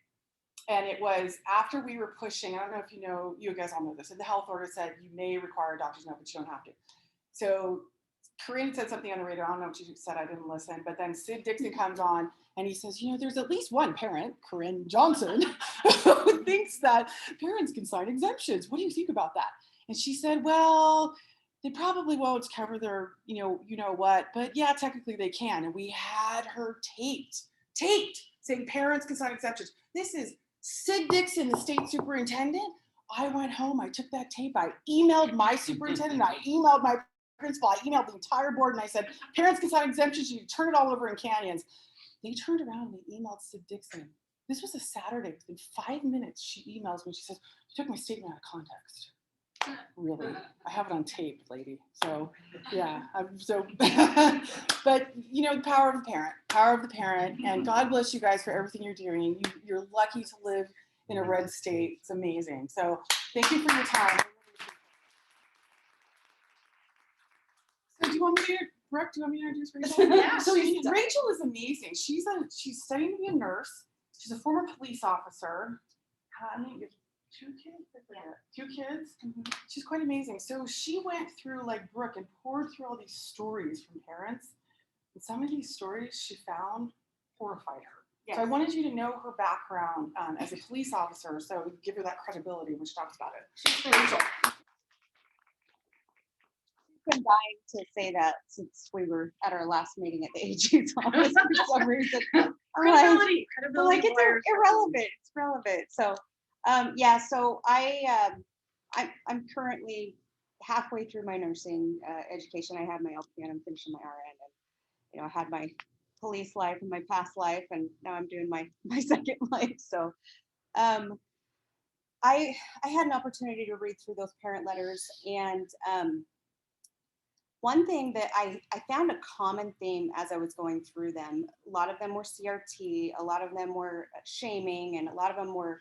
And it was after we were pushing, I don't know if you know, you guys all know this, and the health order said you may require a doctor's note, but you don't have to. So Corinne said something on the radio, I don't know what she said, I didn't listen, but then Sid Dixon comes on and he says, you know, there's at least one parent, Corinne Johnson, who thinks that parents can sign exemptions. What do you think about that? And she said, well, they probably won't cover their, you know what, but yeah, technically they can. And we had her taped saying parents can sign exemptions. This is Sid Dixon, the state superintendent. I went home, I took that tape, I emailed my superintendent, I emailed my principal, I emailed the entire board, and I said, parents can sign exemptions, you turn it all over in canyons. They turned around and they emailed Sid Dixon. This was a Saturday. Within 5 minutes, she emails me. She says, you took my statement out of context. Really? I have it on tape, lady. So, yeah. But, you know, the power of the parent. And God bless you guys for everything you're doing. You're lucky to live in a red state. It's amazing. So, thank you for your time. So, do you want me to? Brooke, do you want me to introduce Rachel? Yeah, So she's Rachel is amazing. She's studying to be a nurse. She's a former police officer. How many? You have 2 kids? Yeah. 2 kids? Mm-hmm. She's quite amazing. So she went through like Brooke and poured through all these stories from parents. And some of these stories she found horrified her. Yes. So I wanted you to know her background as a police officer, so give her that credibility when she talks about it. Rachel. Been dying to say that since we were at our last meeting at the AG's office for some reason. Credibility like it's irrelevant. It's relevant. So yeah, so I'm currently halfway through my nursing education. I have my LPN, I'm finishing my RN, and you know, I had my police life and my past life, and now I'm doing my second life. So I had an opportunity to read through those parent letters, and one thing that I found a common theme as I was going through them, a lot of them were CRT, a lot of them were shaming, and a lot of them were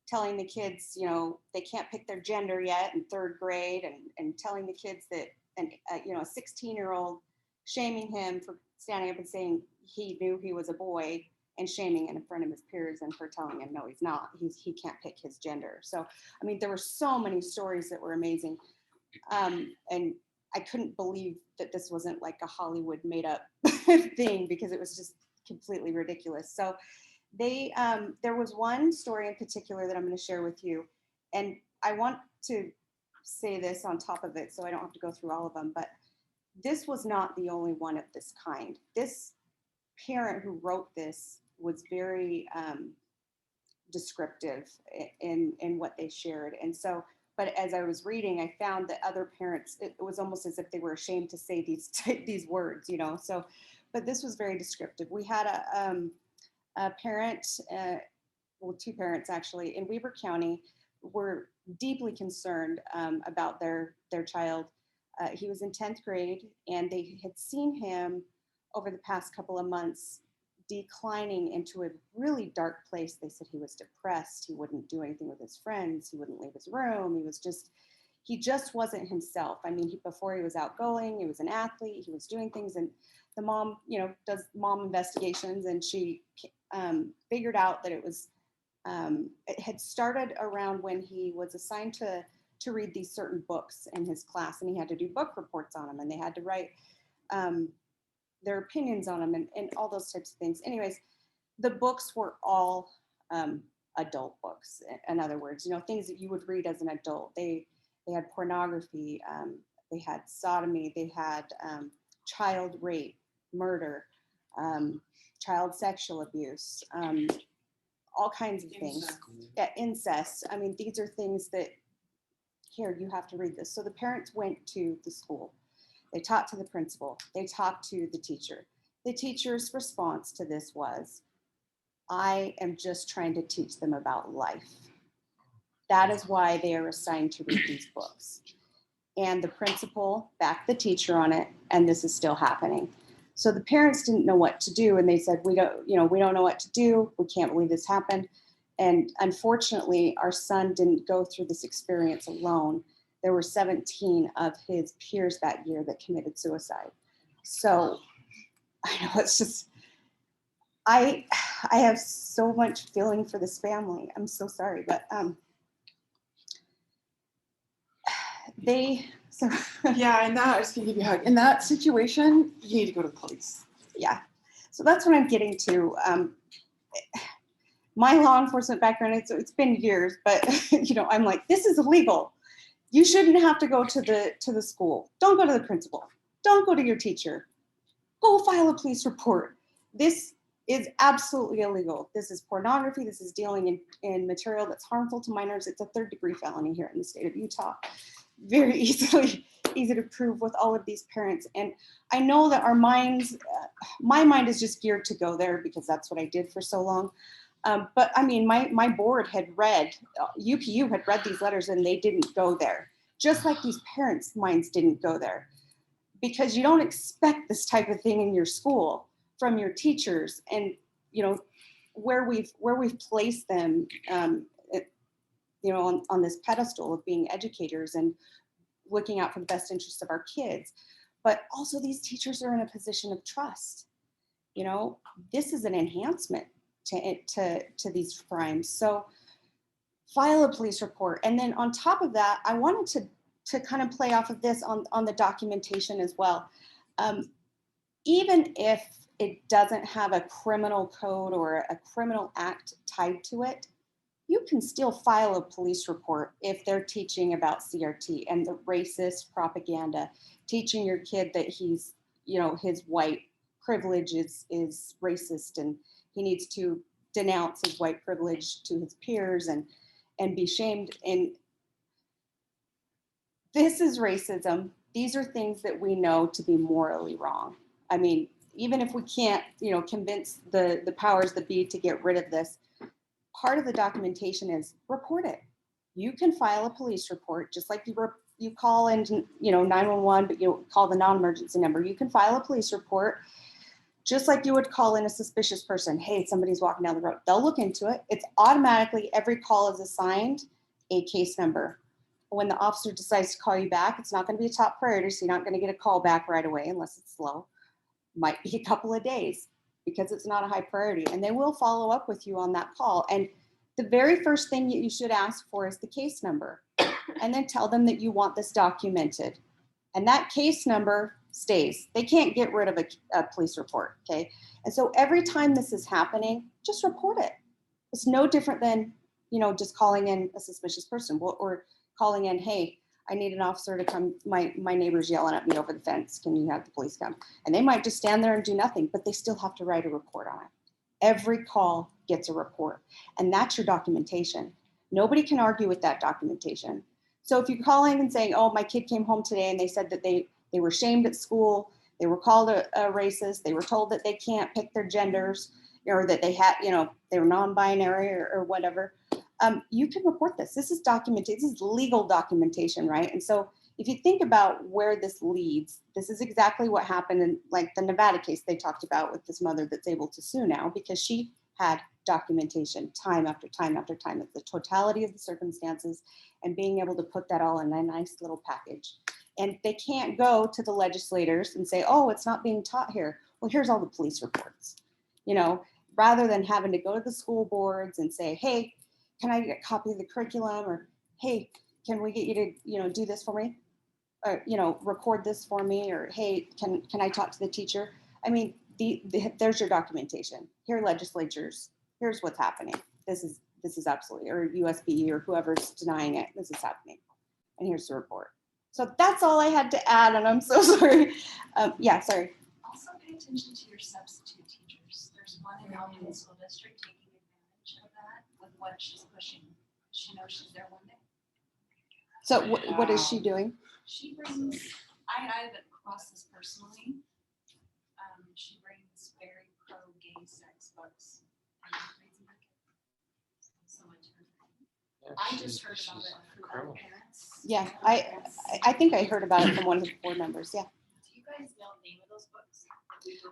telling the kids, you know, they can't pick their gender yet in 3rd grade, and telling the kids that, you know, a 16-year-old shaming him for standing up and saying he knew he was a boy, and shaming in front of his peers and for telling him, no, he's not, he can't pick his gender. So, I mean, there were so many stories that were amazing. And I couldn't believe that this wasn't like a Hollywood made up thing, because it was just completely ridiculous. So there was one story in particular that I'm going to share with you. And I want to say this on top of it, so I don't have to go through all of them, but this was not the only one of this kind. This parent who wrote this was very descriptive in what they shared. And so, but as I was reading, I found that other parents, it was almost as if they were ashamed to say these words, you know. So, but this was very descriptive. We had a parent, well, two parents actually, in Weber County were deeply concerned about their child. He was in 10th grade, and they had seen him over the past couple of months declining into a really dark place. They said he was depressed. He wouldn't do anything with his friends. He wouldn't leave his room. He just wasn't himself. I mean, before he was outgoing, he was an athlete, he was doing things. And the mom, you know, does mom investigations, and she figured out that it had started around when he was assigned to read these certain books in his class, and he had to do book reports on them, and they had to write their opinions on them, and all those types of things. Anyways, the books were all adult books. In other words, you know, things that you would read as an adult. They had pornography, they had sodomy, they had child rape, murder, child sexual abuse, all kinds of things. Yeah, incest. I mean, these are things that, here, you have to read this. So the parents went to the school. They talked to the principal. They talked to the teacher. The teacher's response to this was, I am just trying to teach them about life. That is why they are assigned to read these books. And the principal backed the teacher on it, and this is still happening. So the parents didn't know what to do, and they said, we don't know what to do. We can't believe this happened. And unfortunately, our son didn't go through this experience alone. There were 17 of his peers that year that committed suicide. So I know it's just, I have so much feeling for this family. I'm so sorry, but yeah, and that, I was gonna give you a hug. In that situation, you need to go to the police. Yeah. So that's what I'm getting to. My law enforcement background, it's been years, but you know, I'm like, this is illegal. You shouldn't have to go to the school. Don't go to the principal. Don't go to your teacher. Go file a police report. This is absolutely illegal. This is pornography. This is dealing in material that's harmful to minors. It's a 3rd-degree felony here in the state of Utah. Very easy to prove with all of these parents. And I know that our minds, my mind is just geared to go there because that's what I did for so long. But I mean, my board had read, UPU had read these letters, and they didn't go there. Just like these parents' minds didn't go there. Because you don't expect this type of thing in your school from your teachers, and you know where we've placed them, you know, on this pedestal of being educators and looking out for the best interests of our kids. But also, these teachers are in a position of trust. You know, this is an enhancement to these crimes. So file a police report, and then on top of that, I wanted to kind of play off of this on the documentation as well. Even if it doesn't have a criminal code or a criminal act tied to it, you can still file a police report if they're teaching about CRT and the racist propaganda, teaching your kid that he's, you know, his white privilege is racist, and he needs to denounce his white privilege to his peers and be shamed. And this is racism. These are things that we know to be morally wrong. I mean, even if we can't, you know, convince the powers that be to get rid of this, part of the documentation is report it. You can file a police report, just like you call in, you know, 911, but you call the non-emergency number. You can file a police report, just like you would call in a suspicious person. Hey, somebody's walking down the road. They'll look into it. It's automatically, every call is assigned a case number. When the officer decides to call you back, it's not going to be a top priority, so you're not going to get a call back right away unless it's slow. Might be a couple of days because it's not a high priority, and they will follow up with you on that call. And the very first thing you should ask for is the case number, and then tell them that you want this documented. And that case number stays. They can't get rid of a police report, okay? And so every time this is happening, just report it. It's no different than, you know, just calling in a suspicious person or calling in, hey, I need an officer to come, my neighbor's yelling at me over the fence. Can you have the police come? And they might just stand there and do nothing, but they still have to write a report on it. Every call gets a report, and that's your documentation. Nobody can argue with that documentation. So if you're calling and saying, oh, my kid came home today and they said that they were shamed at school, they were called a racist, they were told that they can't pick their genders, or that they had, they were non-binary or whatever, you can report this. This is documented, this is legal documentation, right? And so if you think about where this leads, this is exactly what happened in like the Nevada case they talked about with this mother that's able to sue now because she had documentation time after time after time. It's the totality of the circumstances and being able to put that all in a nice little package. And they can't go to the legislators and say, oh, it's not being taught here. Well, here's all the police reports, rather than having to go to the school boards and say, hey, can I get a copy of the curriculum? Or, hey, can we get you to, do this for me? Or, record this for me? Or, hey, can I talk to the teacher? I mean, there's your documentation. Here, legislatures, here's what's happening. This is absolutely, or USBE or whoever's denying it, this is happening. And here's the report. So that's all I had to add, and I'm so sorry. Yeah, sorry. Also pay attention to your substitute teachers. There's one in Alpine School District taking advantage of that with what she's pushing. She knows she's there one day. So what is she doing? She brings, I haven't crossed this personally. She brings very pro-gay sex books. And reads them to kids. So much her. I just heard about it from other parents. Yeah, I think I heard about it from one of the board members. Yeah. Do you guys know the name of those books?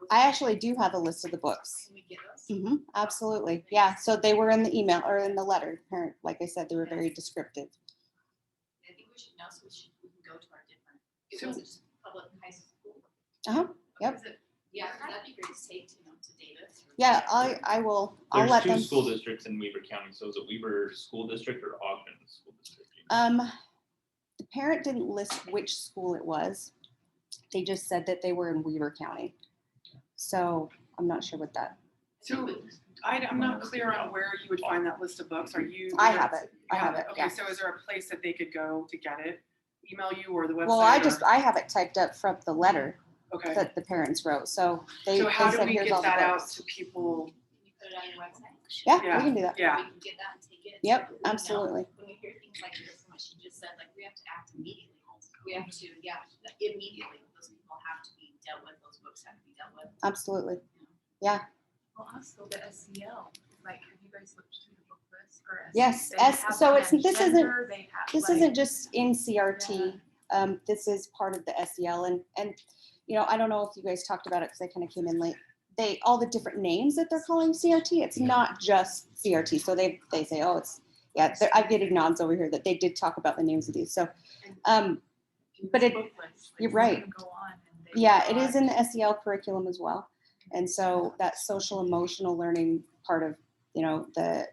I actually do have a list of the books. Can we get those? Absolutely. Yeah. So they were in the email or in the letter. Like I said, they were very descriptive. I think we should know so we can go to our different. It wasn't just public high school. Yep. Yeah, that'd be great to take to Davis. Yeah, I will. I'll There's let two them. school districts in Weaver County. So is it Weaver School District or Ogden School District? The parent didn't list which school it was. They just said that they were in Weaver County. So I'm not sure what that. So I'm not clear on where you would find that list of books. Are you? I have it. I have it. Okay, Yeah. so is there a place that they could go to get it? Email you or the website? Well, I have it typed up from the letter Okay. that the parents wrote. So they So how they do said, we here's all get the that out books. to people? Can you put it on your website? Yeah, Yeah. we can do that. Yeah. We can get that and take it. Yep, so that we know absolutely. When we hear things like this and what she just said, like we have to act immediately. We have to, immediately. Those people have to be dealt with. Those books have to be dealt with. Absolutely. Yeah. Well, also the SEL, like, have you guys looked through the book list for SEL? Yes. They have So it's this transgender, they have, this like- isn't just in CRT. This is part of the SEL, and I don't know if you guys talked about it because I kind of came in late. All the different names that they're calling CRT. It's not just CRT. So they say, oh, it's I'm getting nods over here that they did talk about the names of these. So, but you're right. Yeah, it is in the SEL curriculum as well, and so that social emotional learning part of the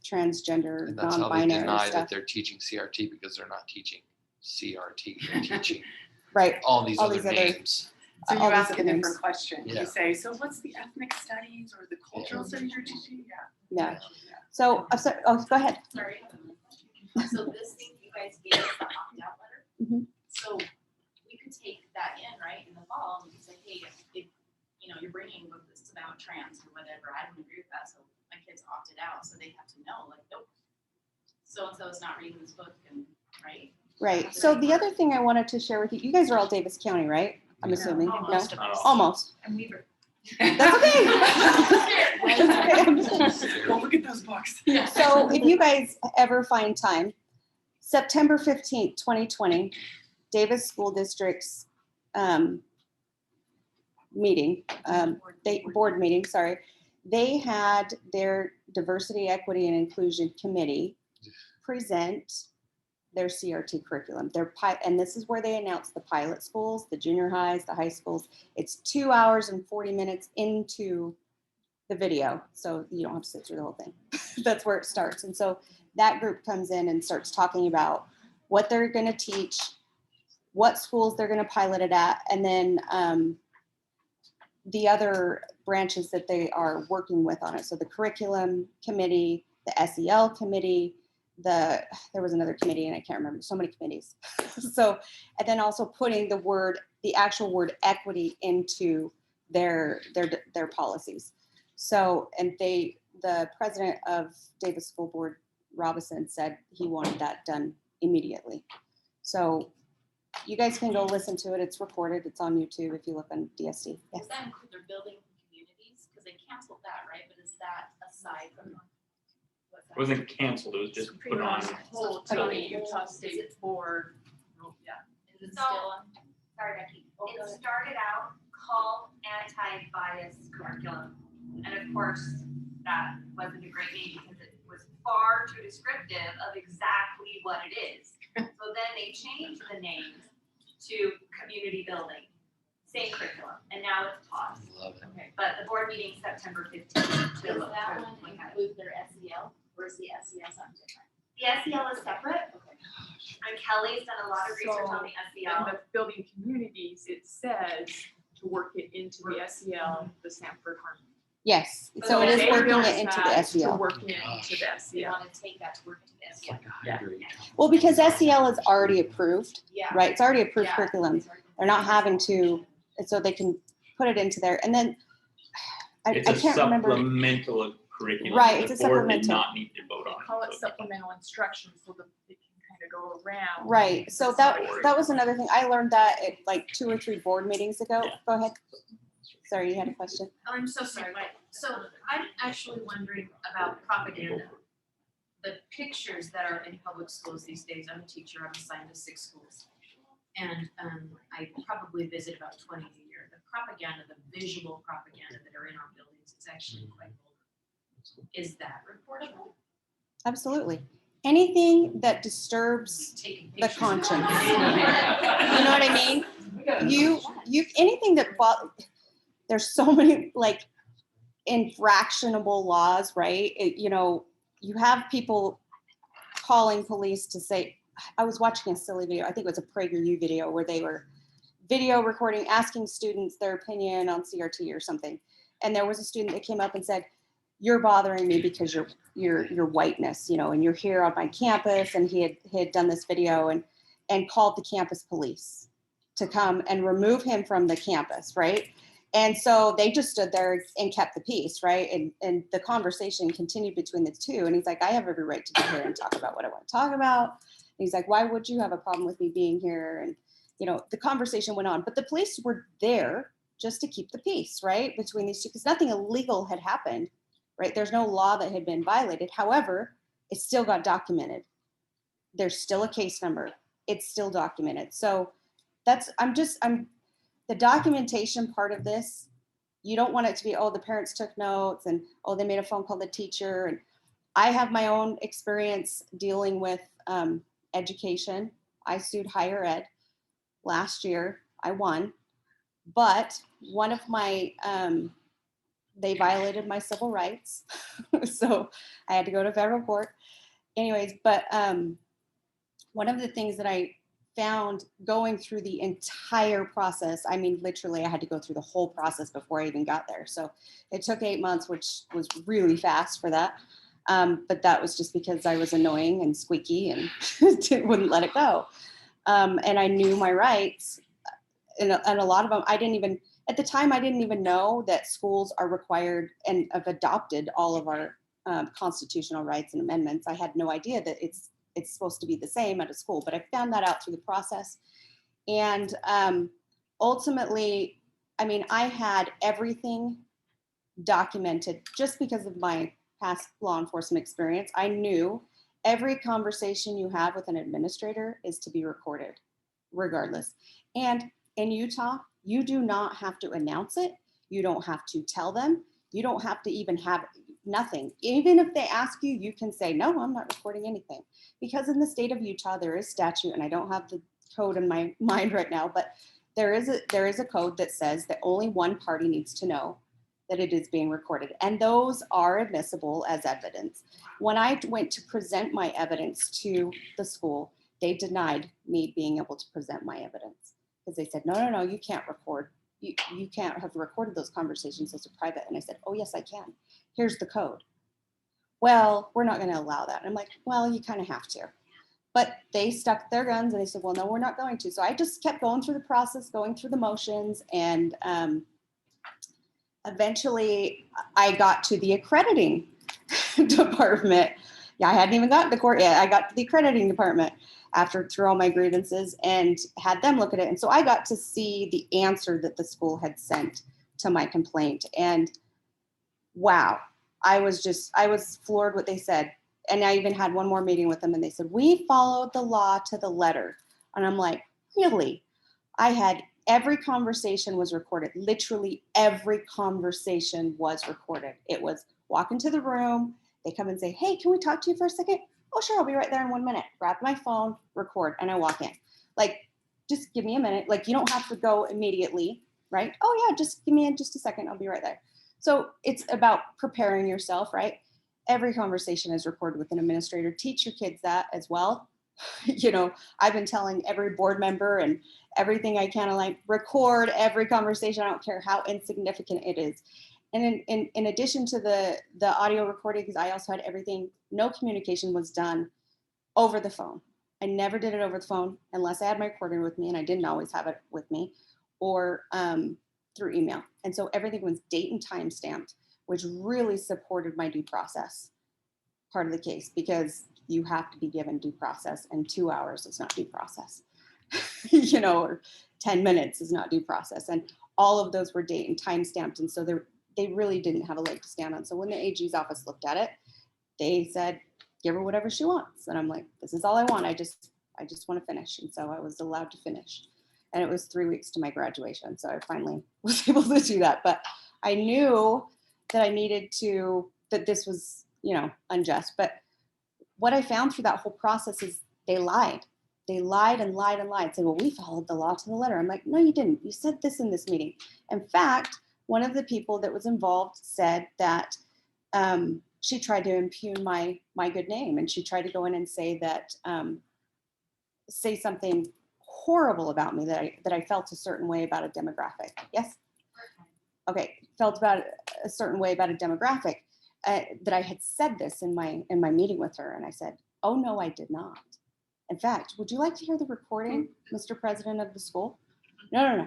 transgender, And that's how they non-binary deny stuff. that they're teaching CRT because they're not teaching CRT. They're teaching Right. all these All other these other- names. So you all these ask a other names. different question. Yeah. You say, so what's the ethnic studies or the cultural studies you're teaching? Yeah. Yeah. So, go ahead. Sorry. So this thing you guys gave us the opt-out letter. Mhm. So we could take that in, right, in the fall, and we could say, hey, if you're bringing a book that's about trans or whatever, I don't agree with that, so my kids opted out, so they have to know, like, nope, so-and-so is not reading this book, and, right? Right. So the other thing I wanted to share with you guys are all Davis County, right? I'm assuming. Almost. No? Almost. And we were. That's okay. Well, look at those books. So if you guys ever find time, September 15th, 2020, Davis School District's board meeting, sorry, they had their Diversity, Equity, and Inclusion Committee present their CRT curriculum. And this is where they announced the pilot schools, the junior highs, the high schools. It's 2 hours and 40 minutes into the video, so you don't have to sit through the whole thing. That's where it starts. And so that group comes in and starts talking about what they're going to teach, what schools they're going to pilot it at, and then the other branches that they are working with on it. So the curriculum committee, the SEL committee, there was another committee and I can't remember, so many committees. So, and then also putting the actual word equity into their policies. So, and the president of Davis School Board, Robinson, said he wanted that done immediately. So you guys can go listen to it. It's recorded. It's on YouTube if you look on DSD. Yes. Does that include their building communities? Because they canceled that, right? But is that aside from? It wasn't canceled, it was just put on. Whole to the Utah State Board, yeah. Is it So- still on? Sorry, Becky. It started out called anti-bias curriculum. And of course, that wasn't a great name because it was far too descriptive of exactly what it is. So then they changed the name to community building, same curriculum, and now it's paused. Love it. Okay. But the board meeting September 15th. Does that one include their SEL or is the SEL something different? The SEL is separate. And Kelly's done a lot of research on the In SEL. the building communities, it says to work it into the SEL, the Sanford Harmony. Yes, so it is they working built it into the that To SEL. work it into the They SEL. want to take that to work into the SEL. Well, because SEL is already approved, Yeah. right? It's already approved Yeah. curriculum. They're not having to, and so they can put it into there. And then I It's a can't remember. supplemental curriculum. Right, that it's the a board did supplemental. not need to vote They on. call it supplemental instruction so that they can kind of go around. Right, so that was another thing. I learned that at like 2 or 3 board meetings ago. Go ahead. Sorry, you had a question? Oh, I'm so sorry, Mike. So I'm actually wondering about propaganda. The pictures that are in public schools these days, I'm a teacher, I'm assigned to 6 schools. And I probably visit about 20 a year. The propaganda, the visual propaganda that are in our buildings, it's actually quite vulgar. Is that reportable? Absolutely. Anything that disturbs the conscience. You know what I mean? Anything that, there's so many like infractionable laws, right? You have people calling police to say, I was watching a silly video, I think it was a PragerU video where they were video recording, asking students their opinion on CRT or something. And there was a student that came up and said, you're bothering me because your whiteness, and you're here on my campus. And he had done this video and called the campus police to come and remove him from the campus, right? And so they just stood there and kept the peace, right? And the conversation continued between the two. And he's like, I have every right to be here and talk about what I want to talk about. And he's like, why would you have a problem with me being here? And, the conversation went on. But the police were there just to keep the peace, right? Between these two, because nothing illegal had happened, right? There's no law that had been violated. However, it still got documented. There's still a case number. It's still documented. So the documentation part of this, you don't want it to be, oh, the parents took notes and, oh, they made a phone call to the teacher. And I have my own experience dealing with education. I sued higher ed last year. I won. But one of my, they violated my civil rights. So I had to go to federal court. Anyways, but one of the things that I found going through the entire process, I mean, literally I had to go through the whole process before I even got there. So it took 8 months, which was really fast for that. But that was just because I was annoying and squeaky and wouldn't let it go. And I knew my rights, and a lot of them, at the time, I didn't even know that schools are required and have adopted all of our constitutional rights and amendments. I had no idea that it's supposed to be the same at a school, but I found that out through the process. And ultimately, I had everything documented just because of my past law enforcement experience. I knew every conversation you have with an administrator is to be recorded regardless. And in Utah, you do not have to announce it. You don't have to tell them. You don't have to even have nothing. Even if they ask you, you can say, no, I'm not recording anything. Because in the state of Utah, there is statute, and I don't have the code in my mind right now, but there is a code that says that only one party needs to know that it is being recorded. And those are admissible as evidence. When I went to present my evidence to the school, they denied me being able to present my evidence because they said, no, you can't record. You can't have recorded those conversations as a private. And I said, oh, yes, I can. Here's the code. Well, we're not going to allow that. And I'm like, well, you kind of have to. But they stuck their guns and they said, well, no, we're not going to. So I just kept going through the process, going through the motions. And Eventually, I got to the accrediting department. Yeah, I hadn't even gotten to court yet. I got to the accrediting department through all my grievances and had them look at it. And so I got to see the answer that the school had sent to my complaint. And wow, I was floored what they said. And I even had one more meeting with them and they said, we followed the law to the letter. And I'm like, really? I had every conversation was recorded. Literally every conversation was recorded. It was walk into the room. They come and say, hey, can we talk to you for a second? Oh, sure. I'll be right there in 1 minute. Grab my phone, record, and I walk in. Like, just give me a minute. Like, you don't have to go immediately, right? Oh yeah, just give me in just a second. I'll be right there. So it's about preparing yourself, right? Every conversation is recorded with an administrator. Teach your kids that as well. You know, I've been telling every board member and everything I can, like record every conversation. I don't care how insignificant it is. And in addition to the audio recordings, I also had everything, no communication was done over the phone. I never did it over the phone unless I had my recorder with me, and I didn't always have it with me, or through email. And so everything was date and time stamped, which really supported my due process part of the case, because you have to be given due process, and 2 hours is not due process. You know, or 10 minutes is not due process. And all of those were date and time stamped. And so they really didn't have a leg to stand on. So when the AG's office looked at it, they said, give her whatever she wants. And I'm like, this is all I want. I just want to finish. And so I was allowed to finish. And it was 3 weeks to my graduation. So I finally was able to do that. But I knew that I needed to, that this was, you know, unjust. But what I found through that whole process is they lied. They lied and lied and lied. Said, well, we followed the law to the letter. I'm like, no, you didn't. You said this in this meeting. In fact, one of the people that was involved said that she tried to impugn my good name, and she tried to go in and say that, say something horrible about me, that I felt a certain way about a demographic. Yes? Okay, felt about a certain way about a demographic, that I had said this in my meeting with her. And I said, oh no, I did not. In fact, would you like to hear the recording, Mr. President of the school? No.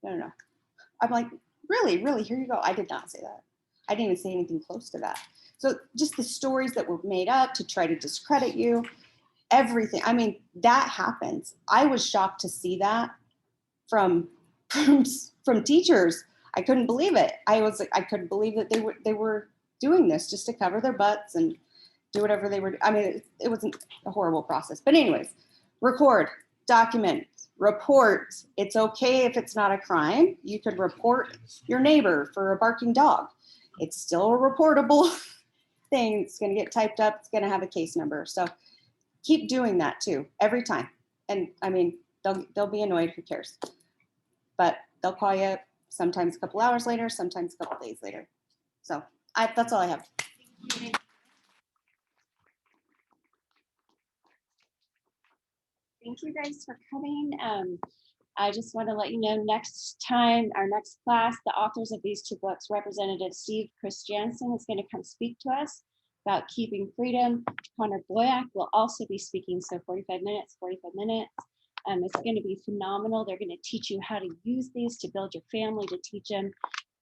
I'm like, really, here you go. I did not say that. I didn't even say anything close to that. So just the stories that were made up to try to discredit you, everything. I mean, that happens. I was shocked to see that from teachers. I couldn't believe it. I couldn't believe that they were doing this just to cover their butts and do whatever they were. I mean, it was a horrible process. But anyways, record, document, report. It's okay if it's not a crime. You could report your neighbor for a barking dog. It's still a reportable thing. It's going to get typed up. It's going to have a case number. So keep doing that too, every time. And I mean, they'll be annoyed. Who cares? But they'll call you sometimes a couple hours later, sometimes a couple days later. So that's all I have. Thank you guys for coming. I just want to let you know, next time, our next class, the authors of these two books, Representative Steve Christiansen, is going to come speak to us about keeping freedom. Connor Boyack will also be speaking, so 45 minutes. It's going to be phenomenal. They're going to teach you how to use these to build your family, to teach them.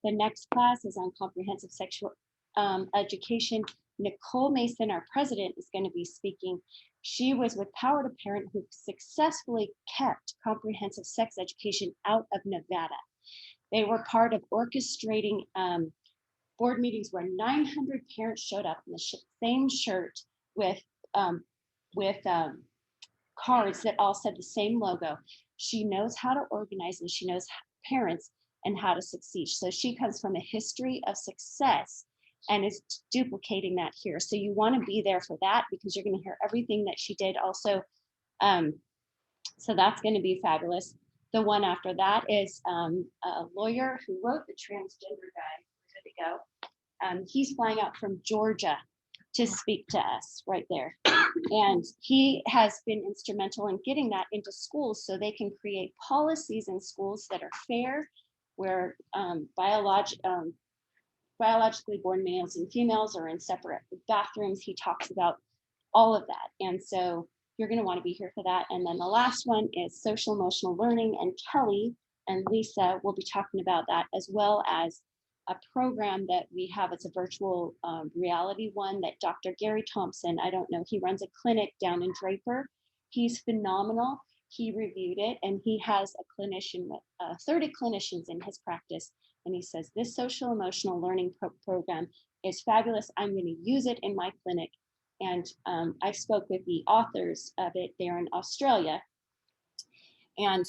The next class is on comprehensive sexual education. Nicole Mason, our president, is going to be speaking. She was with Power to Parent, who successfully kept comprehensive sex education out of Nevada. They were part of orchestrating board meetings where 900 parents showed up in the same shirt with cards that all said the same logo. She knows how to organize, and she knows parents and how to succeed. So she comes from a history of success and is duplicating that here. So you want to be there for that, because you're going to hear everything that she did also. So that's going to be fabulous. The one after that is a lawyer who wrote the transgender guide. Where did it go? He's flying out from Georgia to speak to us right there. And he has been instrumental in getting that into schools so they can create policies in schools that are fair, where biologically born males and females are in separate bathrooms. He talks about all of that. And so you're going to want to be here for that. And then the last one is social emotional learning, and Kelly and Lisa will be talking about that, as well as a program that we have. It's a virtual reality one that Dr. Gary Thompson, I don't know, he runs a clinic down in Draper. He's phenomenal. He reviewed it, and he has a clinician with 30 clinicians in his practice. And he says, this social emotional learning program is fabulous. I'm going to use it in my clinic. And I spoke with the authors of it there in Australia. And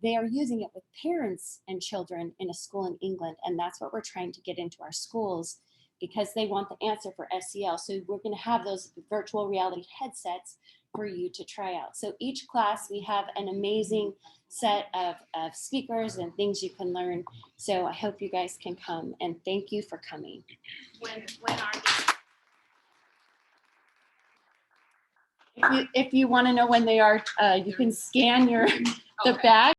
they are using it with parents and children in a school in England. And that's what we're trying to get into our schools, because they want the answer for SEL. So we're going to have those virtual reality headsets for you to try out. So each class, we have an amazing set of speakers and things you can learn. So I hope you guys can come, and thank you for coming. When are If you want to know when they are, you can scan the badge.